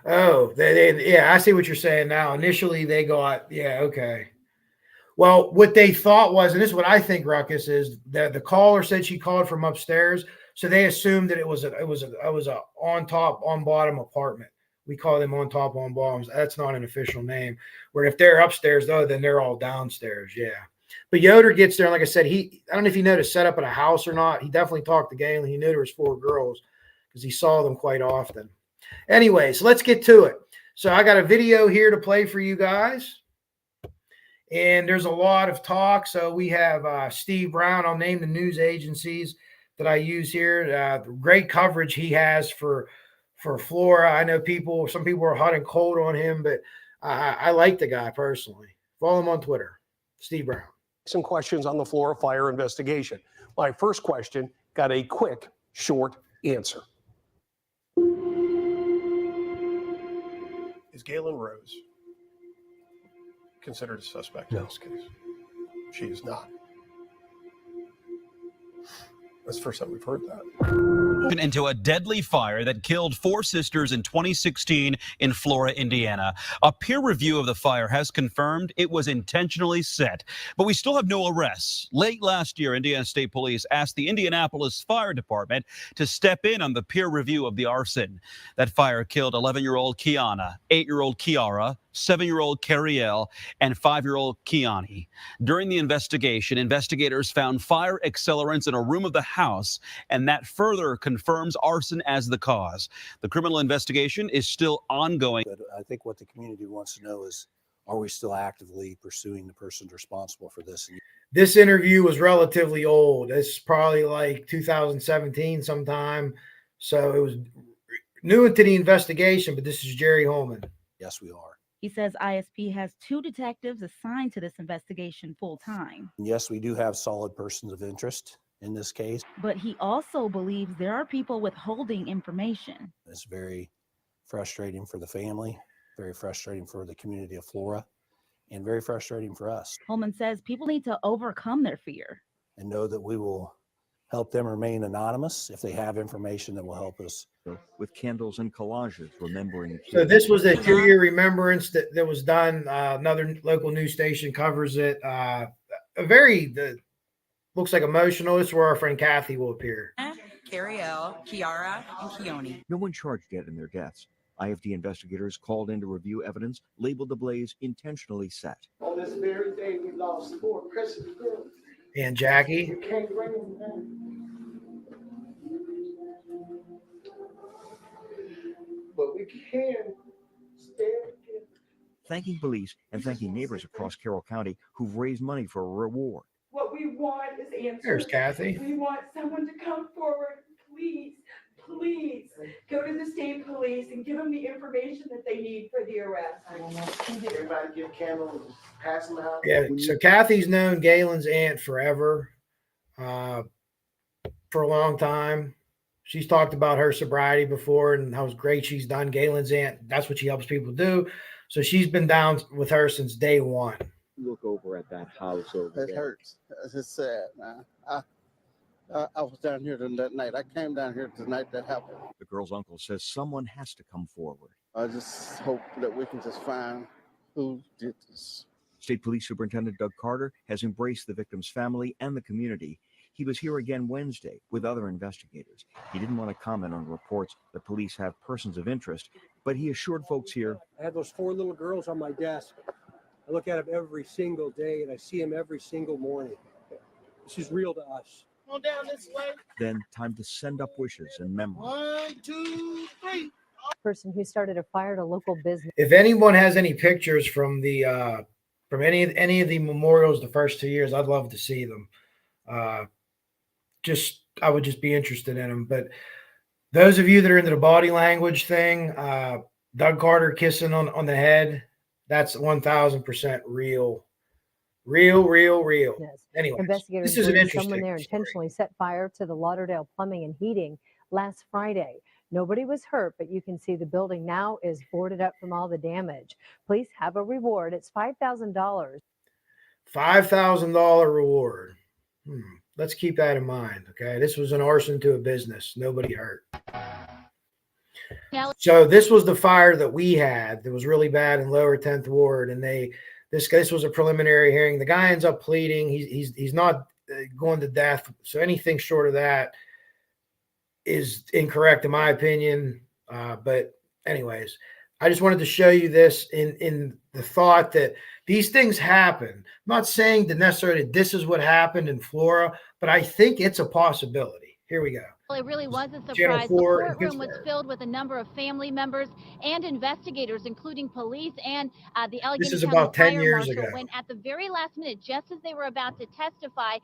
Speaker 1: Oh, yeah, I see what you're saying now. Initially, they got, yeah, okay. Well, what they thought was, and this is what I think, Ruckus, is that the caller said she called from upstairs, so they assumed that it was a on top, on bottom apartment. We call them on top, on bottoms. That's not an official name. Where if they're upstairs though, then they're all downstairs. Yeah. But Yoder gets there, and like I said, I don't know if he noticed set up at a house or not. He definitely talked to Gaylin. He knew there was 4 girls because he saw them quite often. Anyways, let's get to it. So I got a video here to play for you guys. And there's a lot of talk. So we have Steve Brown. I'll name the news agencies that I use here. Great coverage he has for Flora. I know some people are hot and cold on him, but I like the guy personally. Follow him on Twitter, Steve Brown.
Speaker 2: Some questions on the Flora fire investigation. My first question got a quick, short answer. Is Gaylin Rose considered a suspect in this case? She is not. That's the first time we've heard that.
Speaker 3: Into a deadly fire that killed 4 sisters in 2016 in Flora, Indiana. A peer review of the fire has confirmed it was intentionally set, but we still have no arrests. Late last year, Indiana State Police asked the Indianapolis Fire Department to step in on the peer review of the arson. That fire killed 11-year-old Kiana, 8-year-old Kiara, 7-year-old Cariel, and 5-year-old Kiani. During the investigation, investigators found fire accelerants in a room of the house, and that further confirms arson as the cause. The criminal investigation is still ongoing.
Speaker 4: But I think what the community wants to know is, are we still actively pursuing the persons responsible for this?
Speaker 1: This interview was relatively old. It's probably like 2017 sometime. So it was new into the investigation, but this is Jerry Holman.
Speaker 4: Yes, we are.
Speaker 5: He says ISP has 2 detectives assigned to this investigation full time.
Speaker 4: Yes, we do have solid persons of interest in this case.
Speaker 5: But he also believes there are people withholding information.
Speaker 4: It's very frustrating for the family, very frustrating for the community of Flora, and very frustrating for us.
Speaker 5: Holman says people need to overcome their fear
Speaker 4: and know that we will help them remain anonymous if they have information that will help us.
Speaker 6: With candles and collages, remembering.
Speaker 1: So this was a 2-year remembrance that was done. Another local news station covers it. Looks like emotional. This is where our friend Kathy will appear.
Speaker 7: Cariel, Kiara, and Keone.
Speaker 6: No one charged yet in their deaths. IFD investigators called in to review evidence labeled the blaze intentionally set.
Speaker 7: On this very day, we lost 4 precious girls.
Speaker 1: And Jackie.
Speaker 7: You can't bring them back. But we can stand together.
Speaker 6: Thanking police and thanking neighbors across Carroll County who've raised money for a reward.
Speaker 8: What we want is answers.
Speaker 1: There's Kathy.
Speaker 8: We want someone to come forward. Please, please go to the state police and give them the information that they need for the arrest.
Speaker 7: Everybody give candles, pass them out.
Speaker 1: Yeah, so Kathy's known Gaylin's aunt forever, for a long time. She's talked about her sobriety before and how great she's done. Gaylin's aunt, that's what she helps people do. So she's been down with her since day one.
Speaker 6: Look over at that house over
Speaker 9: It hurts. It's sad, man. I was down here that night. I came down here the night that happened.
Speaker 6: The girl's uncle says someone has to come forward.
Speaker 9: I just hope that we can just find who did this.
Speaker 6: State Police Superintendent Doug Carter has embraced the victim's family and the community. He was here again Wednesday with other investigators. He didn't want to comment on reports that police have persons of interest, but he assured folks here.
Speaker 10: I had those 4 little girls on my desk. I look at them every single day, and I see them every single morning. This is real to us.
Speaker 7: Come on down this way.
Speaker 6: Then time to send up wishes and memories.
Speaker 7: 1, 2, 3.
Speaker 11: Person who started a fire at a local business.
Speaker 1: If anyone has any pictures from the from any of the memorials the first 2 years, I'd love to see them. I would just be interested in them. But those of you that are into the body language thing, Doug Carter kissing on the head, that's 1000% real.
Speaker 11: Yes.
Speaker 1: Anyway,
Speaker 11: Investigators
Speaker 1: this is an
Speaker 11: believe
Speaker 1: interesting
Speaker 11: someone there
Speaker 1: story.
Speaker 11: intentionally set fire to the Lauderdale plumbing and heating last Friday. Nobody was hurt, but you can see the building now is boarded up from all the damage. Police have a reward. It's $5,000.
Speaker 1: $5,000 reward. Let's keep that in mind. Okay. This was an arson to a business. Nobody hurt. So this was the fire that we had that was really bad in lower 10th Ward. And this was a preliminary hearing. The guy ends up pleading. He's not going to death. So anything short of that is incorrect in my opinion. But anyways, I just wanted to show you this in the thought that these things happen. I'm not saying that necessarily this is what happened in Flora, but I think it's a possibility. Here we go.
Speaker 12: Well, it really was a surprise.
Speaker 1: Channel
Speaker 12: The
Speaker 1: 4 in
Speaker 12: courtroom was
Speaker 1: Pittsburgh.
Speaker 12: filled with a number of family members and investigators, including police and the Allegheny
Speaker 1: This is
Speaker 12: County
Speaker 1: about 10
Speaker 12: Fire
Speaker 1: years
Speaker 12: Marshal,
Speaker 1: ago.
Speaker 12: when at the very last minute, just as they were about to testify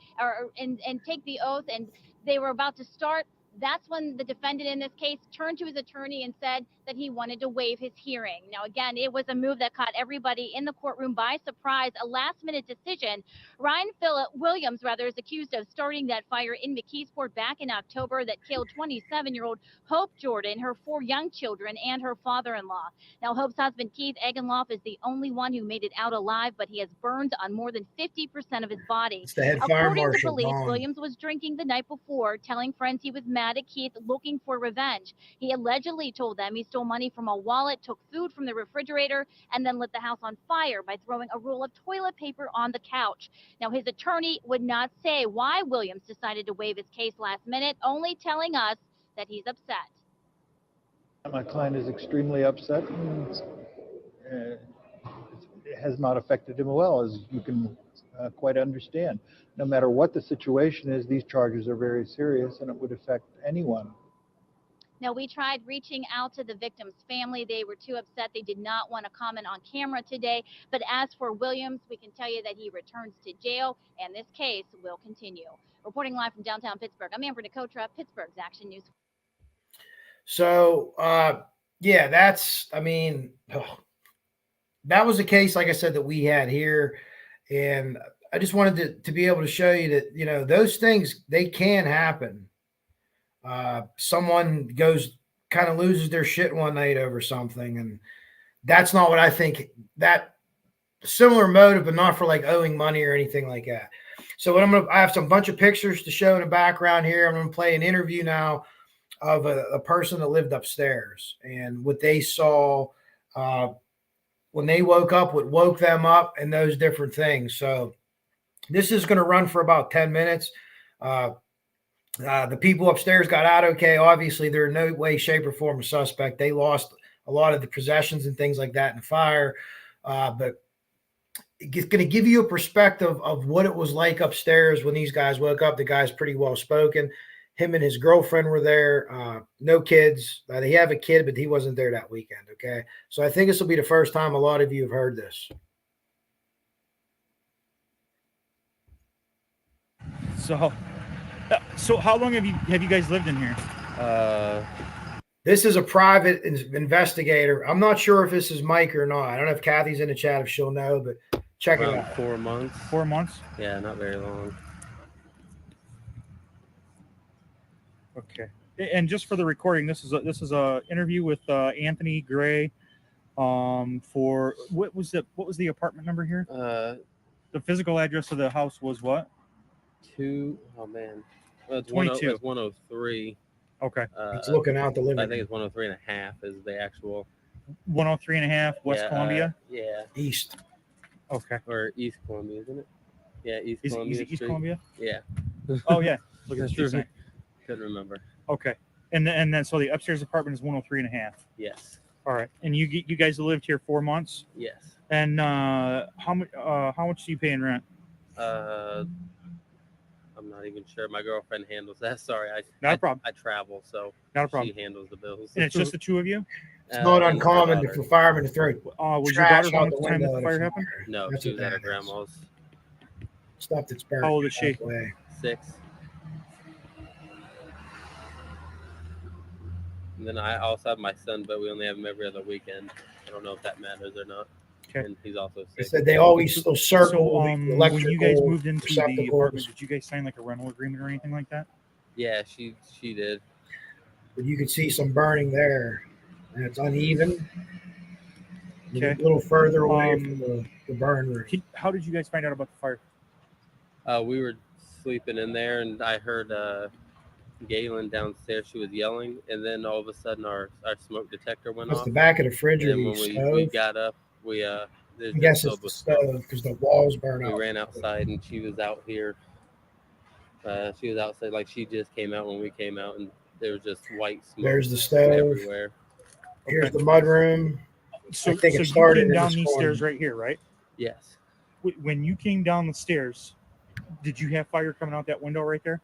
Speaker 12: and take the oath and they were about to start, that's when the defendant in this case turned to his attorney and said that he wanted to waive his hearing. Now, again, it was a move that caught everybody in the courtroom by surprise, a last-minute decision. Ryan Williams is accused of starting that fire in McKeesport back in October that killed 27-year-old Hope Jordan, her 4 young children, and her father-in-law. Now, Hope's husband, Keith Eggenloff, is the only one who made it out alive, but he has burns on more than 50% of his body.
Speaker 1: It's the head fire
Speaker 12: According to
Speaker 1: marshal.
Speaker 12: police,
Speaker 1: Gone.
Speaker 12: Williams was drinking the night before, telling friends he was mad at Keith, looking for revenge. He allegedly told them he stole money from a wallet, took food from the refrigerator, and then lit the house on fire by throwing a roll of toilet paper on the couch. Now, his attorney would not say why Williams decided to waive his case last minute, only telling us that he's upset.
Speaker 13: My client is extremely upset, and it has not affected him well, as you can quite understand. No matter what the situation is, these charges are very serious, and it would affect anyone.
Speaker 12: Now, we tried reaching out to the victim's family. They were too upset. They did not want to comment on camera today. But as for Williams, we can tell you that he returns to jail, and this case will continue. Reporting live from downtown Pittsburgh, I'm Amber Nicotra, Pittsburgh's Action News.
Speaker 1: So, yeah, that was a case, like I said, that we had here. And I just wanted to be able to show you that, those things, they can happen. Someone kind of loses their shit one night over something. And that's not what I think. That similar motive, but not for like owing money or anything like that. So I have some bunch of pictures to show in the background here. I'm going to play an interview now of a person that lived upstairs and what they saw when they woke up, what woke them up, and those different things. So this is going to run for about 10 minutes. The people upstairs got out okay. Obviously, they're in no way, shape, or form a suspect. They lost a lot of the possessions and things like that in the fire. But it's going to give you a perspective of what it was like upstairs when these guys woke up. The guy's pretty well spoken. Him and his girlfriend were there. No kids. They have a kid, but he wasn't there that weekend. Okay. So I think this will be the first time a lot of you have heard this.
Speaker 14: So how long have you guys lived in here?
Speaker 1: This is a private investigator. I'm not sure if this is Mike or not. I don't know if Kathy's in the chat, if she'll know, but check it out.
Speaker 15: 4 months.
Speaker 14: 4 months?
Speaker 15: Yeah, not very long.
Speaker 14: Okay. And just for the recording, this is a interview with Anthony Gray. For what was the apartment number here? The physical address of the house was what?
Speaker 15: Oh man, well, it's
Speaker 14: 22.
Speaker 15: It's 103.
Speaker 14: Okay.
Speaker 1: It's looking out the living
Speaker 15: I think it's 103 and a half is the actual.
Speaker 14: 103 and a half, West Columbia?
Speaker 15: Yeah.
Speaker 1: East.
Speaker 14: Okay.
Speaker 15: Or East Columbia, isn't it? Yeah, East
Speaker 14: Is
Speaker 15: Columbia.
Speaker 14: it East Columbia?
Speaker 15: Yeah.
Speaker 14: Oh yeah. Look at the street.
Speaker 15: Couldn't remember.
Speaker 14: Okay. And then so the upstairs apartment is 103 and a half.
Speaker 15: Yes.
Speaker 14: All right. And you guys lived here 4 months?
Speaker 15: Yes.
Speaker 14: And how much do you pay in rent?
Speaker 15: I'm not even sure. My girlfriend handles that. Sorry,
Speaker 14: Not a problem.
Speaker 15: I travel, so
Speaker 14: Not a problem.
Speaker 15: she handles the bills.
Speaker 14: And it's just the two of you?
Speaker 1: It's not uncommon for firemen to throw
Speaker 14: was your daughter home
Speaker 1: out
Speaker 14: at
Speaker 1: the
Speaker 14: the time that
Speaker 1: window.
Speaker 14: the fire happened?
Speaker 15: No,
Speaker 1: That's
Speaker 15: she
Speaker 1: what
Speaker 15: was at her
Speaker 1: that is.
Speaker 15: grandma's.
Speaker 1: Stuff that's buried.
Speaker 14: How old is she?
Speaker 1: Way.
Speaker 15: 6. And then I also have my son, but we only have him every other weekend. I don't know if that matters or not.
Speaker 14: Okay.
Speaker 15: And he's also
Speaker 1: They
Speaker 15: 6.
Speaker 1: said they always still circle the
Speaker 14: when
Speaker 1: electrical
Speaker 14: you guys moved into the
Speaker 1: receptacles.
Speaker 14: apartment, did you guys sign like a rental agreement or anything like that?
Speaker 15: Yeah, she did.
Speaker 1: But you could see some burning there, and it's uneven.
Speaker 14: Okay.
Speaker 1: A little further away from the burn roof.
Speaker 14: How did you guys find out about the fire?
Speaker 15: We were sleeping in there, and I heard Gaylin downstairs. She was yelling, and then all of a sudden our smoke detector went
Speaker 1: That's
Speaker 15: off.
Speaker 1: the back of the fridge or
Speaker 15: And
Speaker 1: the
Speaker 15: when
Speaker 1: stove.
Speaker 15: we got up, I
Speaker 1: I guess it's the stove because the walls burn
Speaker 15: We
Speaker 1: up.
Speaker 15: ran outside, and she was out here. She was outside, like she just came out when we came out, and there was just white smoke.
Speaker 1: There's the stove.
Speaker 15: everywhere.
Speaker 1: Here's the mud room.
Speaker 14: So,
Speaker 1: I think
Speaker 14: so
Speaker 1: it started
Speaker 14: you came
Speaker 1: in
Speaker 14: down
Speaker 1: this
Speaker 14: these
Speaker 1: corner.
Speaker 14: stairs right here, right?
Speaker 15: Yes.
Speaker 14: When you came down the stairs, did you have fire coming out that window right there?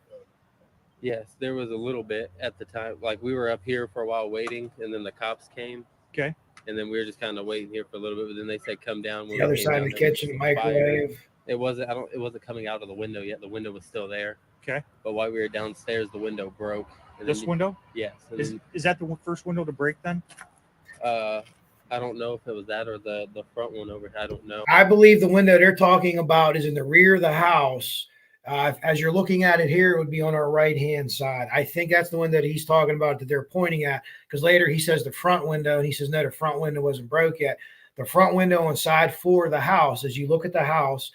Speaker 15: Yes, there was a little bit at the time. Like we were up here for a while waiting, and then the cops came.
Speaker 14: Okay.
Speaker 15: And then we were just kind of waiting here for a little bit, but then they said come down. When
Speaker 1: The other
Speaker 15: we came
Speaker 1: side
Speaker 15: down,
Speaker 1: of the
Speaker 15: there was
Speaker 1: kitchen,
Speaker 15: some
Speaker 1: microwave.
Speaker 15: fire. It wasn't. It wasn't coming out of the window yet. The window was still there.
Speaker 14: Okay.
Speaker 15: But while we were downstairs, the window broke. And
Speaker 14: This
Speaker 15: then
Speaker 14: window?
Speaker 15: Yes. And
Speaker 14: Is that the first window to break then?
Speaker 15: I don't know if it was that or the front one over here. I don't know.
Speaker 1: I believe the window they're talking about is in the rear of the house. As you're looking at it here, it would be on our right-hand side. I think that's the window that he's talking about that they're pointing at, because later he says the front window, and he says, no, the front window wasn't broke yet. The front window on side 4 of the house, as you look at the house,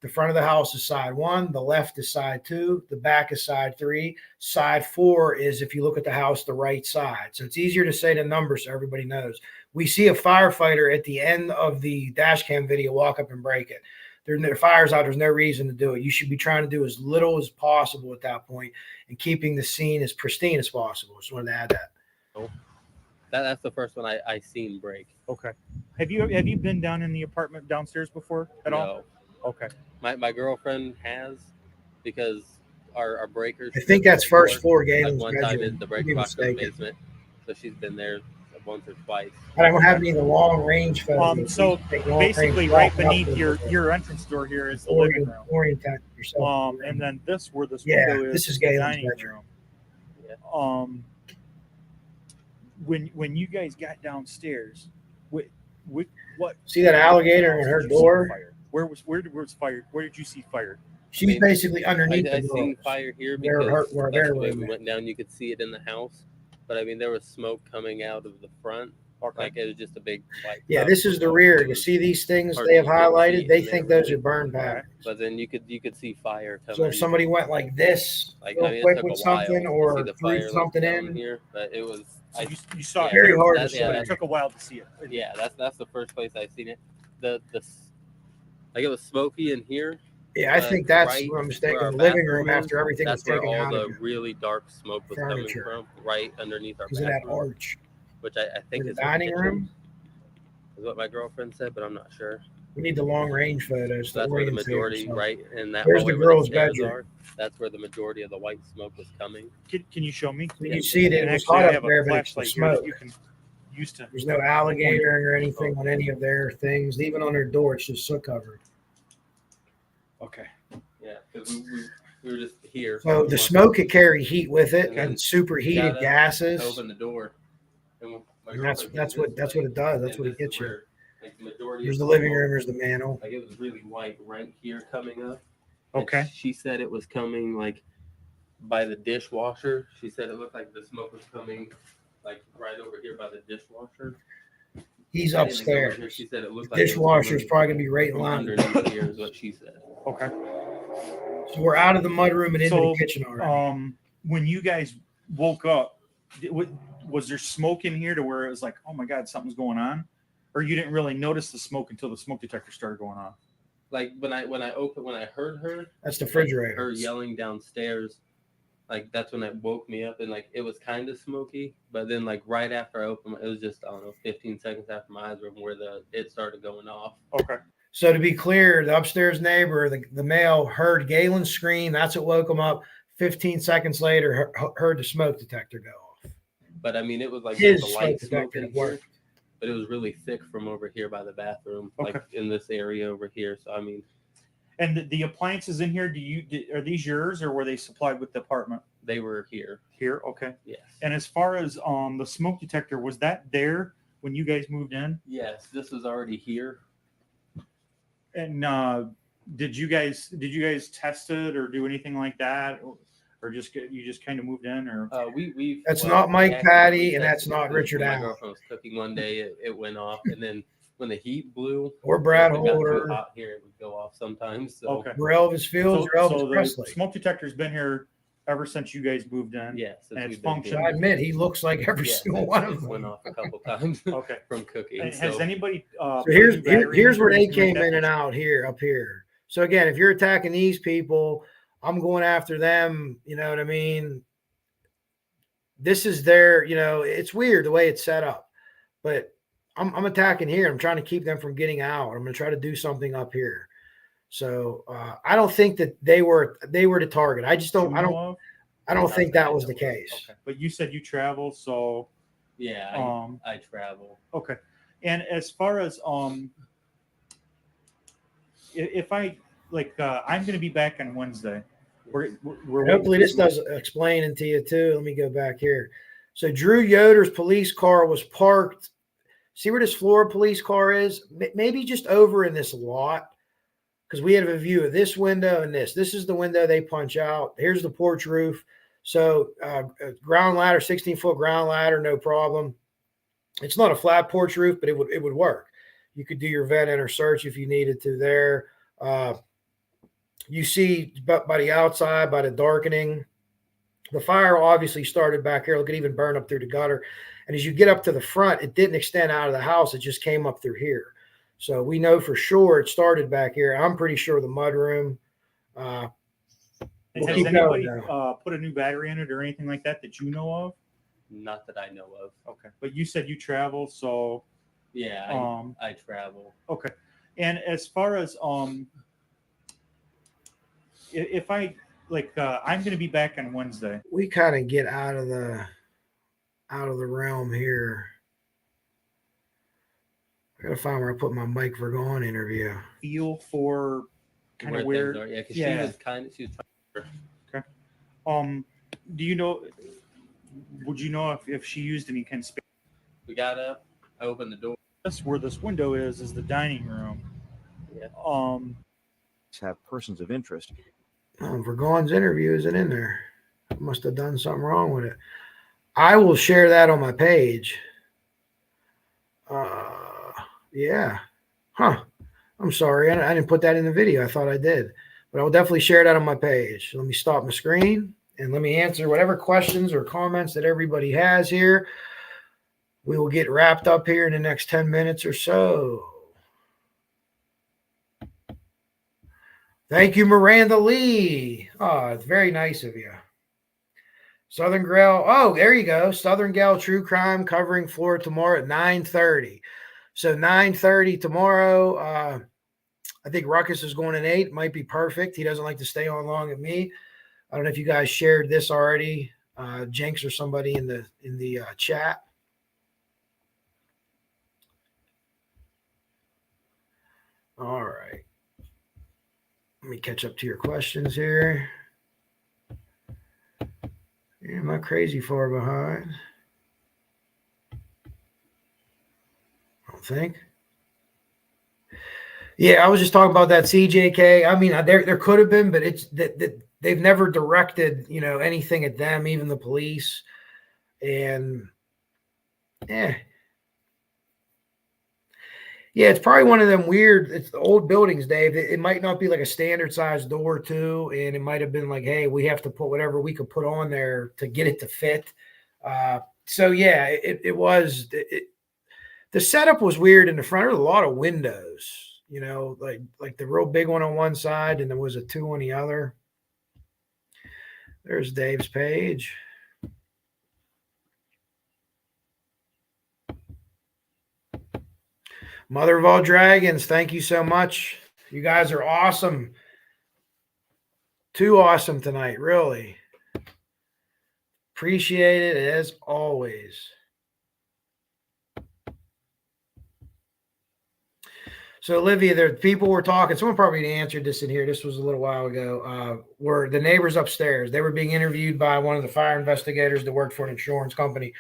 Speaker 1: the front of the house is side 1, the left is side 2, the back is side 3. Side 4 is, if you look at the house, the right side. So it's easier to say the numbers so everybody knows. We see a firefighter at the end of the dash cam video walk up and break it. Their fire's out. There's no reason to do it. You should be trying to do as little as possible at that point and keeping the scene as pristine as possible. Just wanted to add that.
Speaker 15: Oh, that's the first one I seen break.
Speaker 14: Okay. Have you been down in the apartment downstairs before at all? Okay.
Speaker 15: My girlfriend has, because our breakers.
Speaker 1: I think that's first floor,
Speaker 15: Like
Speaker 1: Gaylin's
Speaker 15: one time
Speaker 1: bedroom.
Speaker 15: the
Speaker 1: Could
Speaker 15: breaker
Speaker 1: be
Speaker 15: box in the
Speaker 1: mistaken.
Speaker 15: basement, so she's been there once or twice.
Speaker 1: I don't have any of the long range photos.
Speaker 14: So
Speaker 1: Take long
Speaker 14: basically,
Speaker 1: range
Speaker 14: right
Speaker 1: walk up
Speaker 14: beneath
Speaker 1: and
Speaker 14: your entrance door here is the living room.
Speaker 1: Orient yourself.
Speaker 14: And then this where this
Speaker 1: Yeah,
Speaker 14: window
Speaker 1: this is
Speaker 14: the
Speaker 1: Gaylin's
Speaker 14: dining
Speaker 1: bedroom.
Speaker 14: room. When you guys got downstairs, what
Speaker 1: See that alligator in her
Speaker 14: did you see
Speaker 1: door?
Speaker 14: fire? Where was fire? Where did you see fire?
Speaker 1: She's basically underneath
Speaker 15: I
Speaker 1: the
Speaker 15: seen
Speaker 1: door.
Speaker 15: fire here
Speaker 1: Where
Speaker 15: because
Speaker 1: her
Speaker 15: that's the way
Speaker 1: room
Speaker 15: we
Speaker 1: is.
Speaker 15: went down. You could see it in the house, but I mean there was smoke coming out of the front. Like it was just a big like.
Speaker 1: Yeah, this is the rear. You see these things they have highlighted? They think those are burn patterns.
Speaker 15: But then you could see fire coming.
Speaker 1: So if somebody went like this
Speaker 15: like
Speaker 1: real
Speaker 15: I mean,
Speaker 1: quick
Speaker 15: it took
Speaker 1: with
Speaker 15: a while
Speaker 1: something
Speaker 15: to
Speaker 1: or
Speaker 15: see the
Speaker 1: threw
Speaker 15: fire,
Speaker 1: something
Speaker 15: down
Speaker 1: in,
Speaker 15: here, but it was.
Speaker 14: So you saw it.
Speaker 1: Very hard to
Speaker 14: It
Speaker 1: say.
Speaker 14: took a while to see it.
Speaker 15: Yeah, that's the first place I seen it. Like it was smoky in here.
Speaker 1: Yeah, I
Speaker 15: but
Speaker 1: think that's
Speaker 15: right
Speaker 1: what I'm mistaken.
Speaker 15: where our
Speaker 1: The living room
Speaker 15: bathroom is,
Speaker 1: after everything was
Speaker 15: that's where
Speaker 1: taken
Speaker 15: all
Speaker 1: out
Speaker 15: the
Speaker 1: of it.
Speaker 15: really dark smoke was
Speaker 1: Furniture.
Speaker 15: coming from, right underneath our
Speaker 1: Because of that
Speaker 15: bathroom.
Speaker 1: arch.
Speaker 15: which I think
Speaker 1: The
Speaker 15: is her
Speaker 1: dining
Speaker 15: kitchen,
Speaker 1: room?
Speaker 15: is what my girlfriend said, but I'm not sure.
Speaker 1: We need the long range photos.
Speaker 15: So that's where the
Speaker 1: orientate
Speaker 15: majority,
Speaker 1: yourself.
Speaker 15: right in that
Speaker 1: There's
Speaker 15: hallway
Speaker 1: the
Speaker 15: where
Speaker 1: girl's
Speaker 15: stairs
Speaker 1: bedroom.
Speaker 15: are. That's where the majority of the white smoke was coming.
Speaker 14: Can you show me?
Speaker 1: So you see that
Speaker 14: And
Speaker 1: it was
Speaker 14: actually,
Speaker 1: hot
Speaker 14: I
Speaker 1: up
Speaker 14: have a
Speaker 1: there, but it's the
Speaker 14: flashlight here that
Speaker 1: smoke.
Speaker 14: you can use to.
Speaker 1: There's no alligator or anything on any of their things. Even on their door, it's just soot covered.
Speaker 14: Okay.
Speaker 15: Yeah, because we were just here.
Speaker 1: So the smoke could carry heat with it
Speaker 15: And then
Speaker 1: and superheated
Speaker 15: got up,
Speaker 1: gases.
Speaker 15: opened the door. And my
Speaker 1: And that's
Speaker 15: girlfriend came
Speaker 1: what
Speaker 15: this way,
Speaker 1: it does. That's
Speaker 15: and
Speaker 1: what it
Speaker 15: this is
Speaker 1: gets you.
Speaker 15: where, like, the majority
Speaker 1: There's
Speaker 15: of
Speaker 1: the
Speaker 15: the
Speaker 1: living
Speaker 15: smoke,
Speaker 1: room. There's the mantle.
Speaker 15: like, it was really white right here coming up. And
Speaker 14: Okay.
Speaker 15: she said it was coming like by the dishwasher. She said it looked like the smoke was coming like right over here by the dishwasher.
Speaker 1: He's
Speaker 15: I didn't go over
Speaker 1: upstairs.
Speaker 15: here. She said it looked
Speaker 1: The
Speaker 15: like it was
Speaker 1: dishwasher's
Speaker 15: coming
Speaker 1: probably gonna be right in
Speaker 15: from
Speaker 1: line.
Speaker 15: underneath here is what she said.
Speaker 14: Okay.
Speaker 1: So we're out of the mudroom and into
Speaker 14: So,
Speaker 1: the kitchen already.
Speaker 14: when you guys woke up, was there smoke in here to where it was like, oh my God, something's going on? Or you didn't really notice the smoke until the smoke detector started going on?
Speaker 15: Like when I heard her,
Speaker 1: That's the
Speaker 15: like,
Speaker 1: refrigerator.
Speaker 15: her yelling downstairs, like that's when it woke me up, and like it was kind of smoky. But then like right after I opened, it was just, I don't know, 15 seconds after my eyes were open where it started going off.
Speaker 14: Okay.
Speaker 1: So to be clear, the upstairs neighbor, the male, heard Gaylin scream. That's what woke him up. 15 seconds later, heard the smoke detector go off.
Speaker 15: But I mean, it was like
Speaker 1: His
Speaker 15: just a light
Speaker 1: smoke
Speaker 15: smoke
Speaker 1: detector
Speaker 15: in here,
Speaker 1: worked.
Speaker 15: but it was really thick from over here by the bathroom,
Speaker 14: Okay.
Speaker 15: like in this area over here. So I mean,
Speaker 14: And the appliances in here, are these yours or were they supplied with the apartment?
Speaker 15: they were here.
Speaker 14: Here, okay.
Speaker 15: Yes.
Speaker 14: And as far as the smoke detector, was that there when you guys moved in?
Speaker 15: Yes, this was already here.
Speaker 14: And did you guys test it or do anything like that, or you just kind of moved in, or?
Speaker 1: That's not Mike
Speaker 15: we
Speaker 1: Patty, and
Speaker 15: tested
Speaker 1: that's
Speaker 15: it
Speaker 1: not
Speaker 15: because
Speaker 1: Richard
Speaker 15: when my
Speaker 1: Allen.
Speaker 15: girlfriend was cooking one day, it went off, and then when the heat blew,
Speaker 1: Or Brad
Speaker 15: if it got too
Speaker 1: Holder.
Speaker 15: hot here, it would go off sometimes. So
Speaker 14: Okay.
Speaker 1: Or Elvis Fields or Elvis
Speaker 14: so the
Speaker 1: Presley.
Speaker 14: smoke detector's been here ever since you guys moved in.
Speaker 15: yes,
Speaker 14: and it's
Speaker 15: we've been
Speaker 14: functioned.
Speaker 1: I admit he looks like every
Speaker 15: Yes,
Speaker 1: single one
Speaker 15: it
Speaker 1: of them.
Speaker 15: went off a couple times
Speaker 14: Okay.
Speaker 15: from cooking.
Speaker 14: And
Speaker 15: So
Speaker 14: has anybody?
Speaker 1: So here's
Speaker 14: put a new battery
Speaker 1: here's
Speaker 14: in
Speaker 1: where
Speaker 14: or
Speaker 1: they
Speaker 14: anything like
Speaker 1: came
Speaker 14: that?
Speaker 1: in and out here, up here. So again, if you're attacking these people, I'm going after them. You know what I mean? This is their, it's weird the way it's set up, but I'm attacking here. I'm trying to keep them from getting out. I'm going to try to do something up here. So I don't think that they were the target. I just don't. I don't think that was the case.
Speaker 14: Okay. But you said you travel, so
Speaker 15: yeah, I travel.
Speaker 14: okay. And as far as if I I'm going to be back on Wednesday. We're
Speaker 1: Hopefully this does explain it to you too. Let me go back here. So Drew Yoder's police car was parked. See where this Flora police car is? Maybe just over in this lot, because we have a view of this window and this. This is the window they punch out. Here's the porch roof. So ground ladder, 16-foot ground ladder, no problem. It's not a flat porch roof, but it would work. You could do your vent enter search if you needed to there. You see by the outside, by the darkening, the fire obviously started back here. Look, it even burned up through the gutter. And as you get up to the front, it didn't extend out of the house. It just came up through here. So we know for sure it started back here. I'm pretty sure the mudroom.
Speaker 14: Has anybody put a new battery in it or anything like that you know of?
Speaker 15: Not that I know of.
Speaker 14: Okay. But you said you travel, so
Speaker 15: yeah, I travel.
Speaker 14: Okay. And as far as if I I'm going to be back on Wednesday.
Speaker 1: We kind of get out of the realm here. I gotta find where I put my Mike Vergon interview.
Speaker 14: Feel for kind of where,
Speaker 15: yeah, because she was trying to.
Speaker 14: Okay. Do you know? Would you know if she used any kind of space?
Speaker 15: We got up. I opened the door.
Speaker 14: That's where this window is the dining room.
Speaker 15: Yeah.
Speaker 6: Have persons of interest.
Speaker 1: Vergon's interview isn't in there. I must have done something wrong with it. I will share that on my page. Yeah. Huh. I'm sorry. I didn't put that in the video. I thought I did. But I will definitely share that on my page. Let me stop my screen and let me answer whatever questions or comments that everybody has here. We will get wrapped up here in the next 10 minutes or so. Thank you, Miranda Lee. Oh, it's very nice of you. Southern Gale. Oh, there you go. Southern Gale True Crime covering Flora tomorrow at 9:30. So 9:30 tomorrow. I think Ruckus is going at 8. Might be perfect. He doesn't like to stay on long at me. I don't know if you guys shared this already. Jenks or somebody in the chat. All right. Let me catch up to your questions here. Am I crazy far behind? I don't think. Yeah, I was just talking about that CJK. I mean, there could have been, but it's that they've never directed, anything at them, even the police. And yeah, it's probably one of them weird. It's the old buildings, Dave. It might not be like a standard size door too, and it might have been like, hey, we have to put whatever we could put on there to get it to fit. So yeah, it was. The setup was weird in the front. There was a lot of windows. Like the real big one on one side, and there was a 2 on the other. There's Dave's page. Mother of all dragons, thank you so much. You guys are awesome. Too awesome tonight, really. Appreciate it as always. So, Olivia, there people were talking. Someone probably answered this in here. This was a little while ago. Were the neighbors upstairs? They were being interviewed by one of the fire investigators that worked for an insurance company.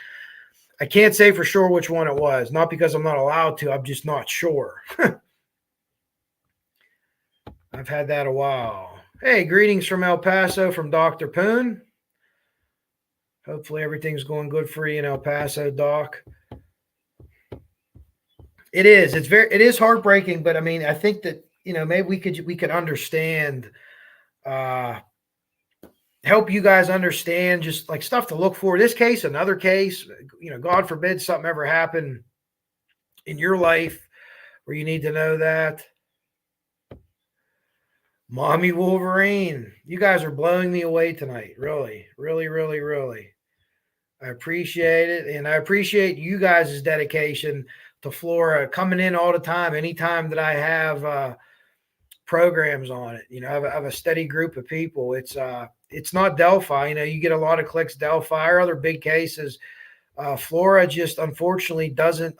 Speaker 1: I can't say for sure which one it was. Not because I'm not allowed to. I'm just not sure. I've had that a while. Hey, greetings from El Paso from Dr. Poon. Hopefully everything's going good for you in El Paso, Doc. It is. It is heartbreaking, but I mean, I think that, maybe we could understand, help you guys understand just like stuff to look for. This case, another case, God forbid something ever happened in your life where you need to know that. Mommy Wolverine, you guys are blowing me away tonight. Really, really, really, really. I appreciate it. And I appreciate you guys' dedication to Flora, coming in all the time, anytime that I have programs on it. I have a steady group of people. It's not Delphi. You get a lot of clicks, Delphi or other big cases. Flora just unfortunately doesn't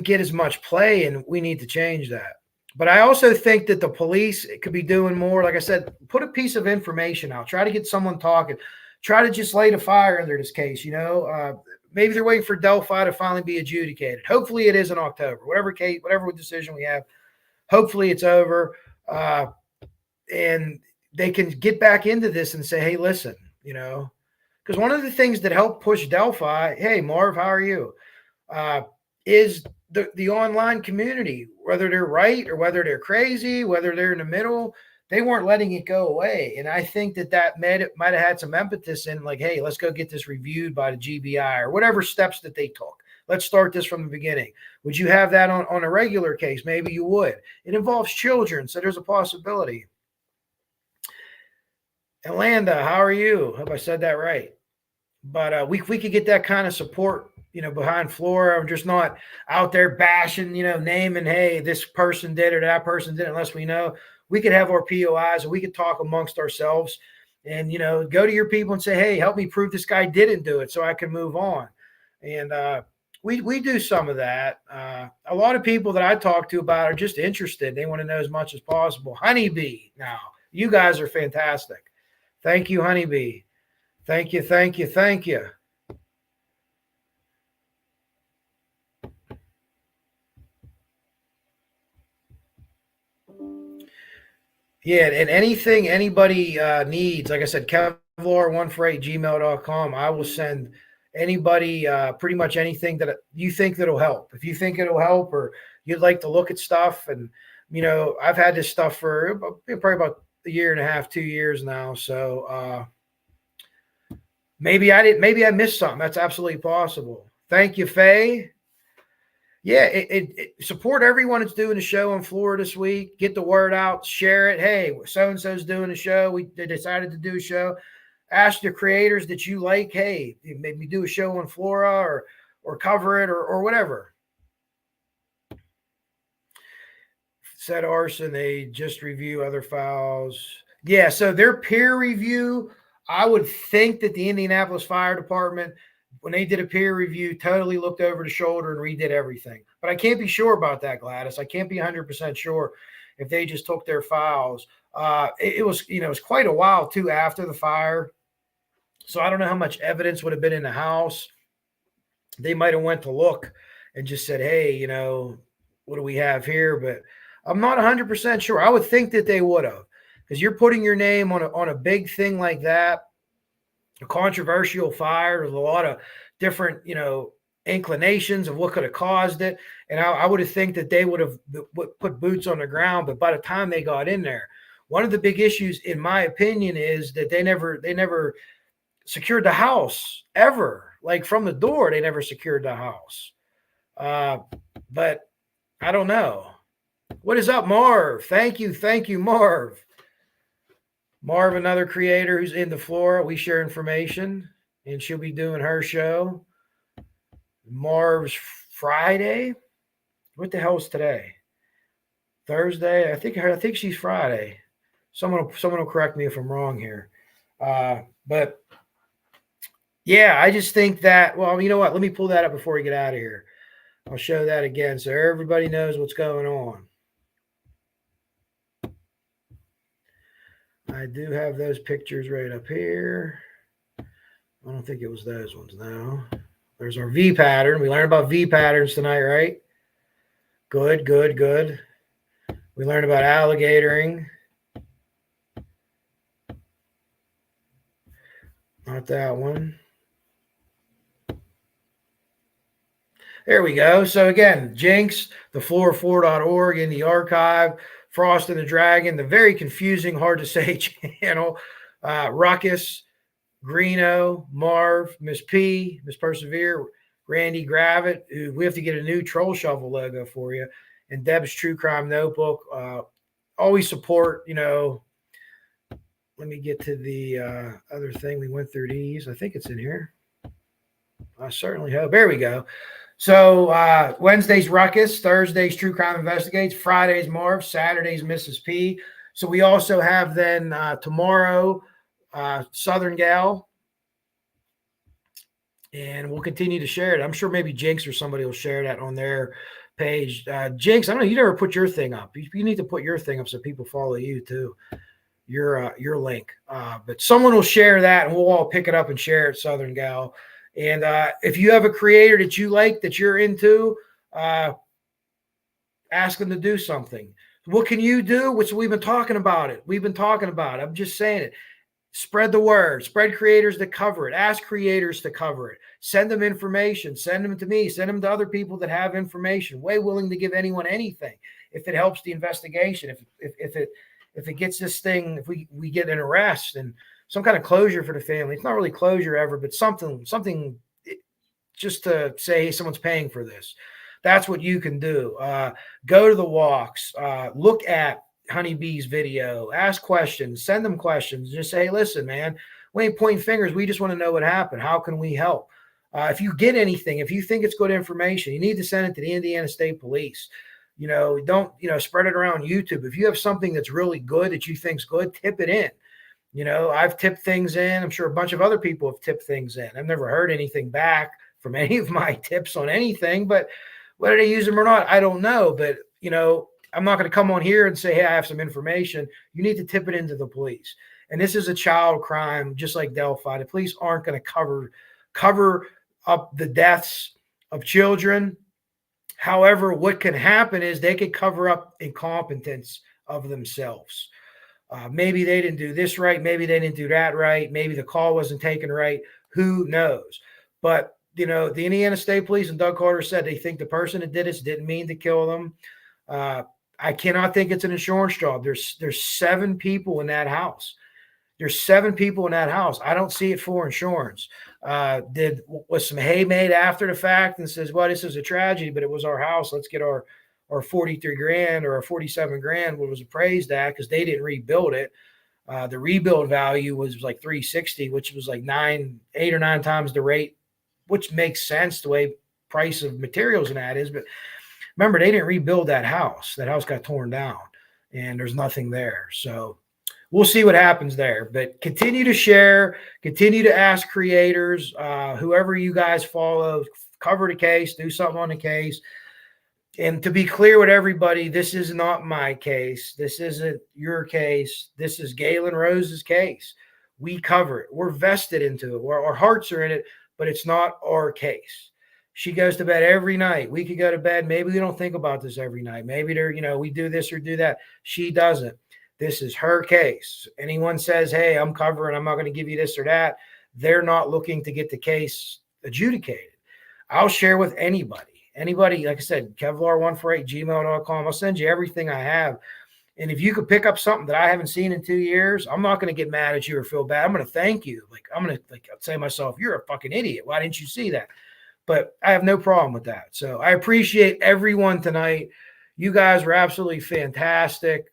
Speaker 1: get as much play, and we need to change that. But I also think that the police could be doing more. Like I said, put a piece of information out. Try to get someone talking. Try to just light a fire under this case, Maybe they're waiting for Delphi to finally be adjudicated. Hopefully it is in October. Whatever decision we have, hopefully it's over. And they can get back into this and say, hey, listen, because one of the things that helped push Delphi, hey, Marv, how are you? Is the online community, whether they're right or whether they're crazy, whether they're in the middle, they weren't letting it go away. And I think that might have had some impetus in like, hey, let's go get this reviewed by the GBI or whatever steps that they took. Let's start this from the beginning. Would you have that on a regular case? Maybe you would. It involves children, so there's a possibility. Alanda, how are you? Hope I said that right. But we could get that kind of support, behind Flora. I'm just not out there bashing, naming, hey, this person did or that person did, unless we know. We could have our POIs and we could talk amongst ourselves and, go to your people and say, hey, help me prove this guy didn't do it so I can move on. And we do some of that. A lot of people that I talk to about are just interested. They want to know as much as possible. Honeybee, now, you guys are fantastic. Thank you, Honeybee. Thank you, thank you, thank you. Yeah, and anything anybody needs, like I said, Kevlar148gmail.com. I will send anybody pretty much anything that you think that'll help. If you think it'll help or you'd like to look at stuff, and I've had this stuff for probably about a year and a half, 2 years now. So maybe I missed something. That's absolutely possible. Thank you, Faye. Yeah, it support everyone that's doing the show in Florida this week. Get the word out, share it. Hey, so-and-so's doing a show. They decided to do a show. Ask the creators that you like, hey, maybe do a show on Flora or cover it or whatever. Said arson, they just review other files. Yeah, so their peer review, I would think that the Indianapolis Fire Department, when they did a peer review, totally looked over the shoulder and redid everything. But I can't be sure about that, Gladys. I can't be 100% sure if they just took their files. It was, it was quite a while too after the fire. So I don't know how much evidence would have been in the house. They might have went to look and just said, hey, what do we have here? But I'm not 100% sure. I would think that they would have, because you're putting your name on a big thing like that, a controversial fire. There's a lot of different, inclinations of what could have caused it. And I would have think that they would have put boots on the ground. But by the time they got in there, one of the big issues, in my opinion, is that they never secured the house ever. Like from the door, they never secured the house. But I don't know. What is up, Marv? Thank you, Marv. Marv, another creator who's into Flora. We share information, and she'll be doing her show. Marv's Friday. What the hell is today? Thursday. I think she's Friday. Someone will correct me if I'm wrong here. But yeah, I just think that. Well, you know what? Let me pull that up before we get out of here. I'll show that again so everybody knows what's going on. I do have those pictures right up here. I don't think it was those ones. No. There's our V pattern. We learned about V patterns tonight, right? Good. We learned about alligatoring. Not that one. There we go. So again, Jinx, the Flora4.org in the archive, Frost and the Dragon, the very confusing, hard to say channel, Ruckus, Greeno, Marv, Miss P, Miss Persevere, Randy Gravitt, who we have to get a new Troll Shovel logo for you, and Deb's True Crime Notebook. Always support, let me get to the other thing. We went through these. I think it's in here. I certainly hope. There we go. So Wednesday's Ruckus, Thursday's True Crime Investigates, Friday's Marv, Saturday's Mrs. P. So we also have then tomorrow Southern Gal, and we'll continue to share it. I'm sure maybe Jinx or somebody will share that on their page. Jinx, I don't know, you never put your thing up. You need to put your thing up so people follow you too. Your link. But someone will share that, and we'll all pick it up and share it, Southern Gal. And if you have a creator that you like, that you're into, ask them to do something. What can you do? We've been talking about it. I'm just saying it. Spread the word. Spread creators to cover it. Ask creators to cover it. Send them information. Send them to me. Send them to other people that have information. Way willing to give anyone anything if it helps the investigation. If it gets this thing, if we get an arrest and some kind of closure for the family. It's not really closure ever, but something just to say, hey, someone's paying for this. That's what you can do. Go to the walks. Look at Honeybee's video. Ask questions. Send them questions. Just say, hey, listen, man, we ain't pointing fingers. We just want to know what happened. How can we help? If you get anything, if you think it's good information, you need to send it to the Indiana State Police. Don't spread it around YouTube. If you have something that's really good that you think's good, tip it in. I've tipped things in. I'm sure a bunch of other people have tipped things in. I've never heard anything back from any of my tips on anything, but whether they use them or not, I don't know. But, I'm not going to come on here and say, hey, I have some information. You need to tip it into the police. And this is a child crime, just like Delphi. The police aren't going to cover up the deaths of children. However, what can happen is they could cover up incompetence of themselves. Maybe they didn't do this right. Maybe they didn't do that right. Maybe the call wasn't taken right. Who knows? But, the Indiana State Police and Doug Carter said they think the person that did this didn't mean to kill them. I cannot think it's an insurance job. There's 7 people in that house. There's 7 people in that house. I don't see it for insurance. Was some hay made after the fact and says, well, this is a tragedy, but it was our house. Let's get our 43 grand or our 47 grand what was appraised at, because they didn't rebuild it. The rebuild value was like 360, which was like 8 or 9 times the rate, which makes sense the way price of materials and that is. But remember, they didn't rebuild that house. That house got torn down and there's nothing there. So we'll see what happens there, but continue to share, continue to ask creators, whoever you guys follow, cover the case, do something on the case. And to be clear with everybody, this is not my case. This isn't your case. This is Gaylin Rose's case. We cover it. We're vested into it. Our hearts are in it, but it's not our case. She goes to bed every night. We could go to bed. Maybe we don't think about this every night. Maybe we do this or do that. She doesn't. This is her case. Anyone says, hey, I'm covering, I'm not going to give you this or that, they're not looking to get the case adjudicated. I'll share with anybody. Anybody, like I said, Kevlar148gmail.com. I'll send you everything I have. And if you could pick up something that I haven't seen in 2 years, I'm not going to get mad at you or feel bad. I'm going to thank you. Like, I'm going to say to myself, you're a fucking idiot. Why didn't you see that? But I have no problem with that. So I appreciate everyone tonight. You guys were absolutely fantastic.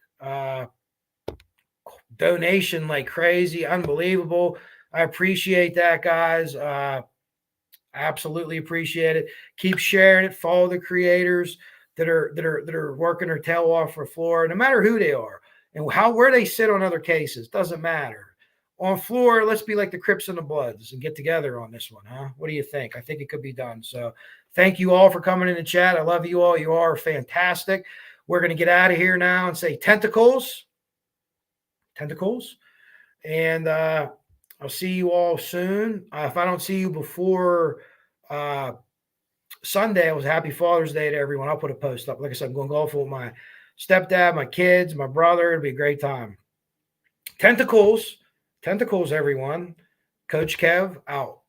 Speaker 1: Donation like crazy, unbelievable. I appreciate that, guys. Absolutely appreciate it. Keep sharing it. Follow the creators that are working their tail off for Flora, no matter who they are and where they sit on other cases. Doesn't matter. On Flora, let's be like the Crips and the Bloods and get together on this one, huh? What do you think? I think it could be done. So thank you all for coming in the chat. I love you all. You are fantastic. We're going to get out of here now and say tentacles. And I'll see you all soon. If I don't see you before Sunday, it was Happy Father's Day to everyone. I'll put a post up. Like I said, I'm going golfing with my stepdad, my kids, my brother. It'll be a great time. Tentacles, everyone. Coach Kev out.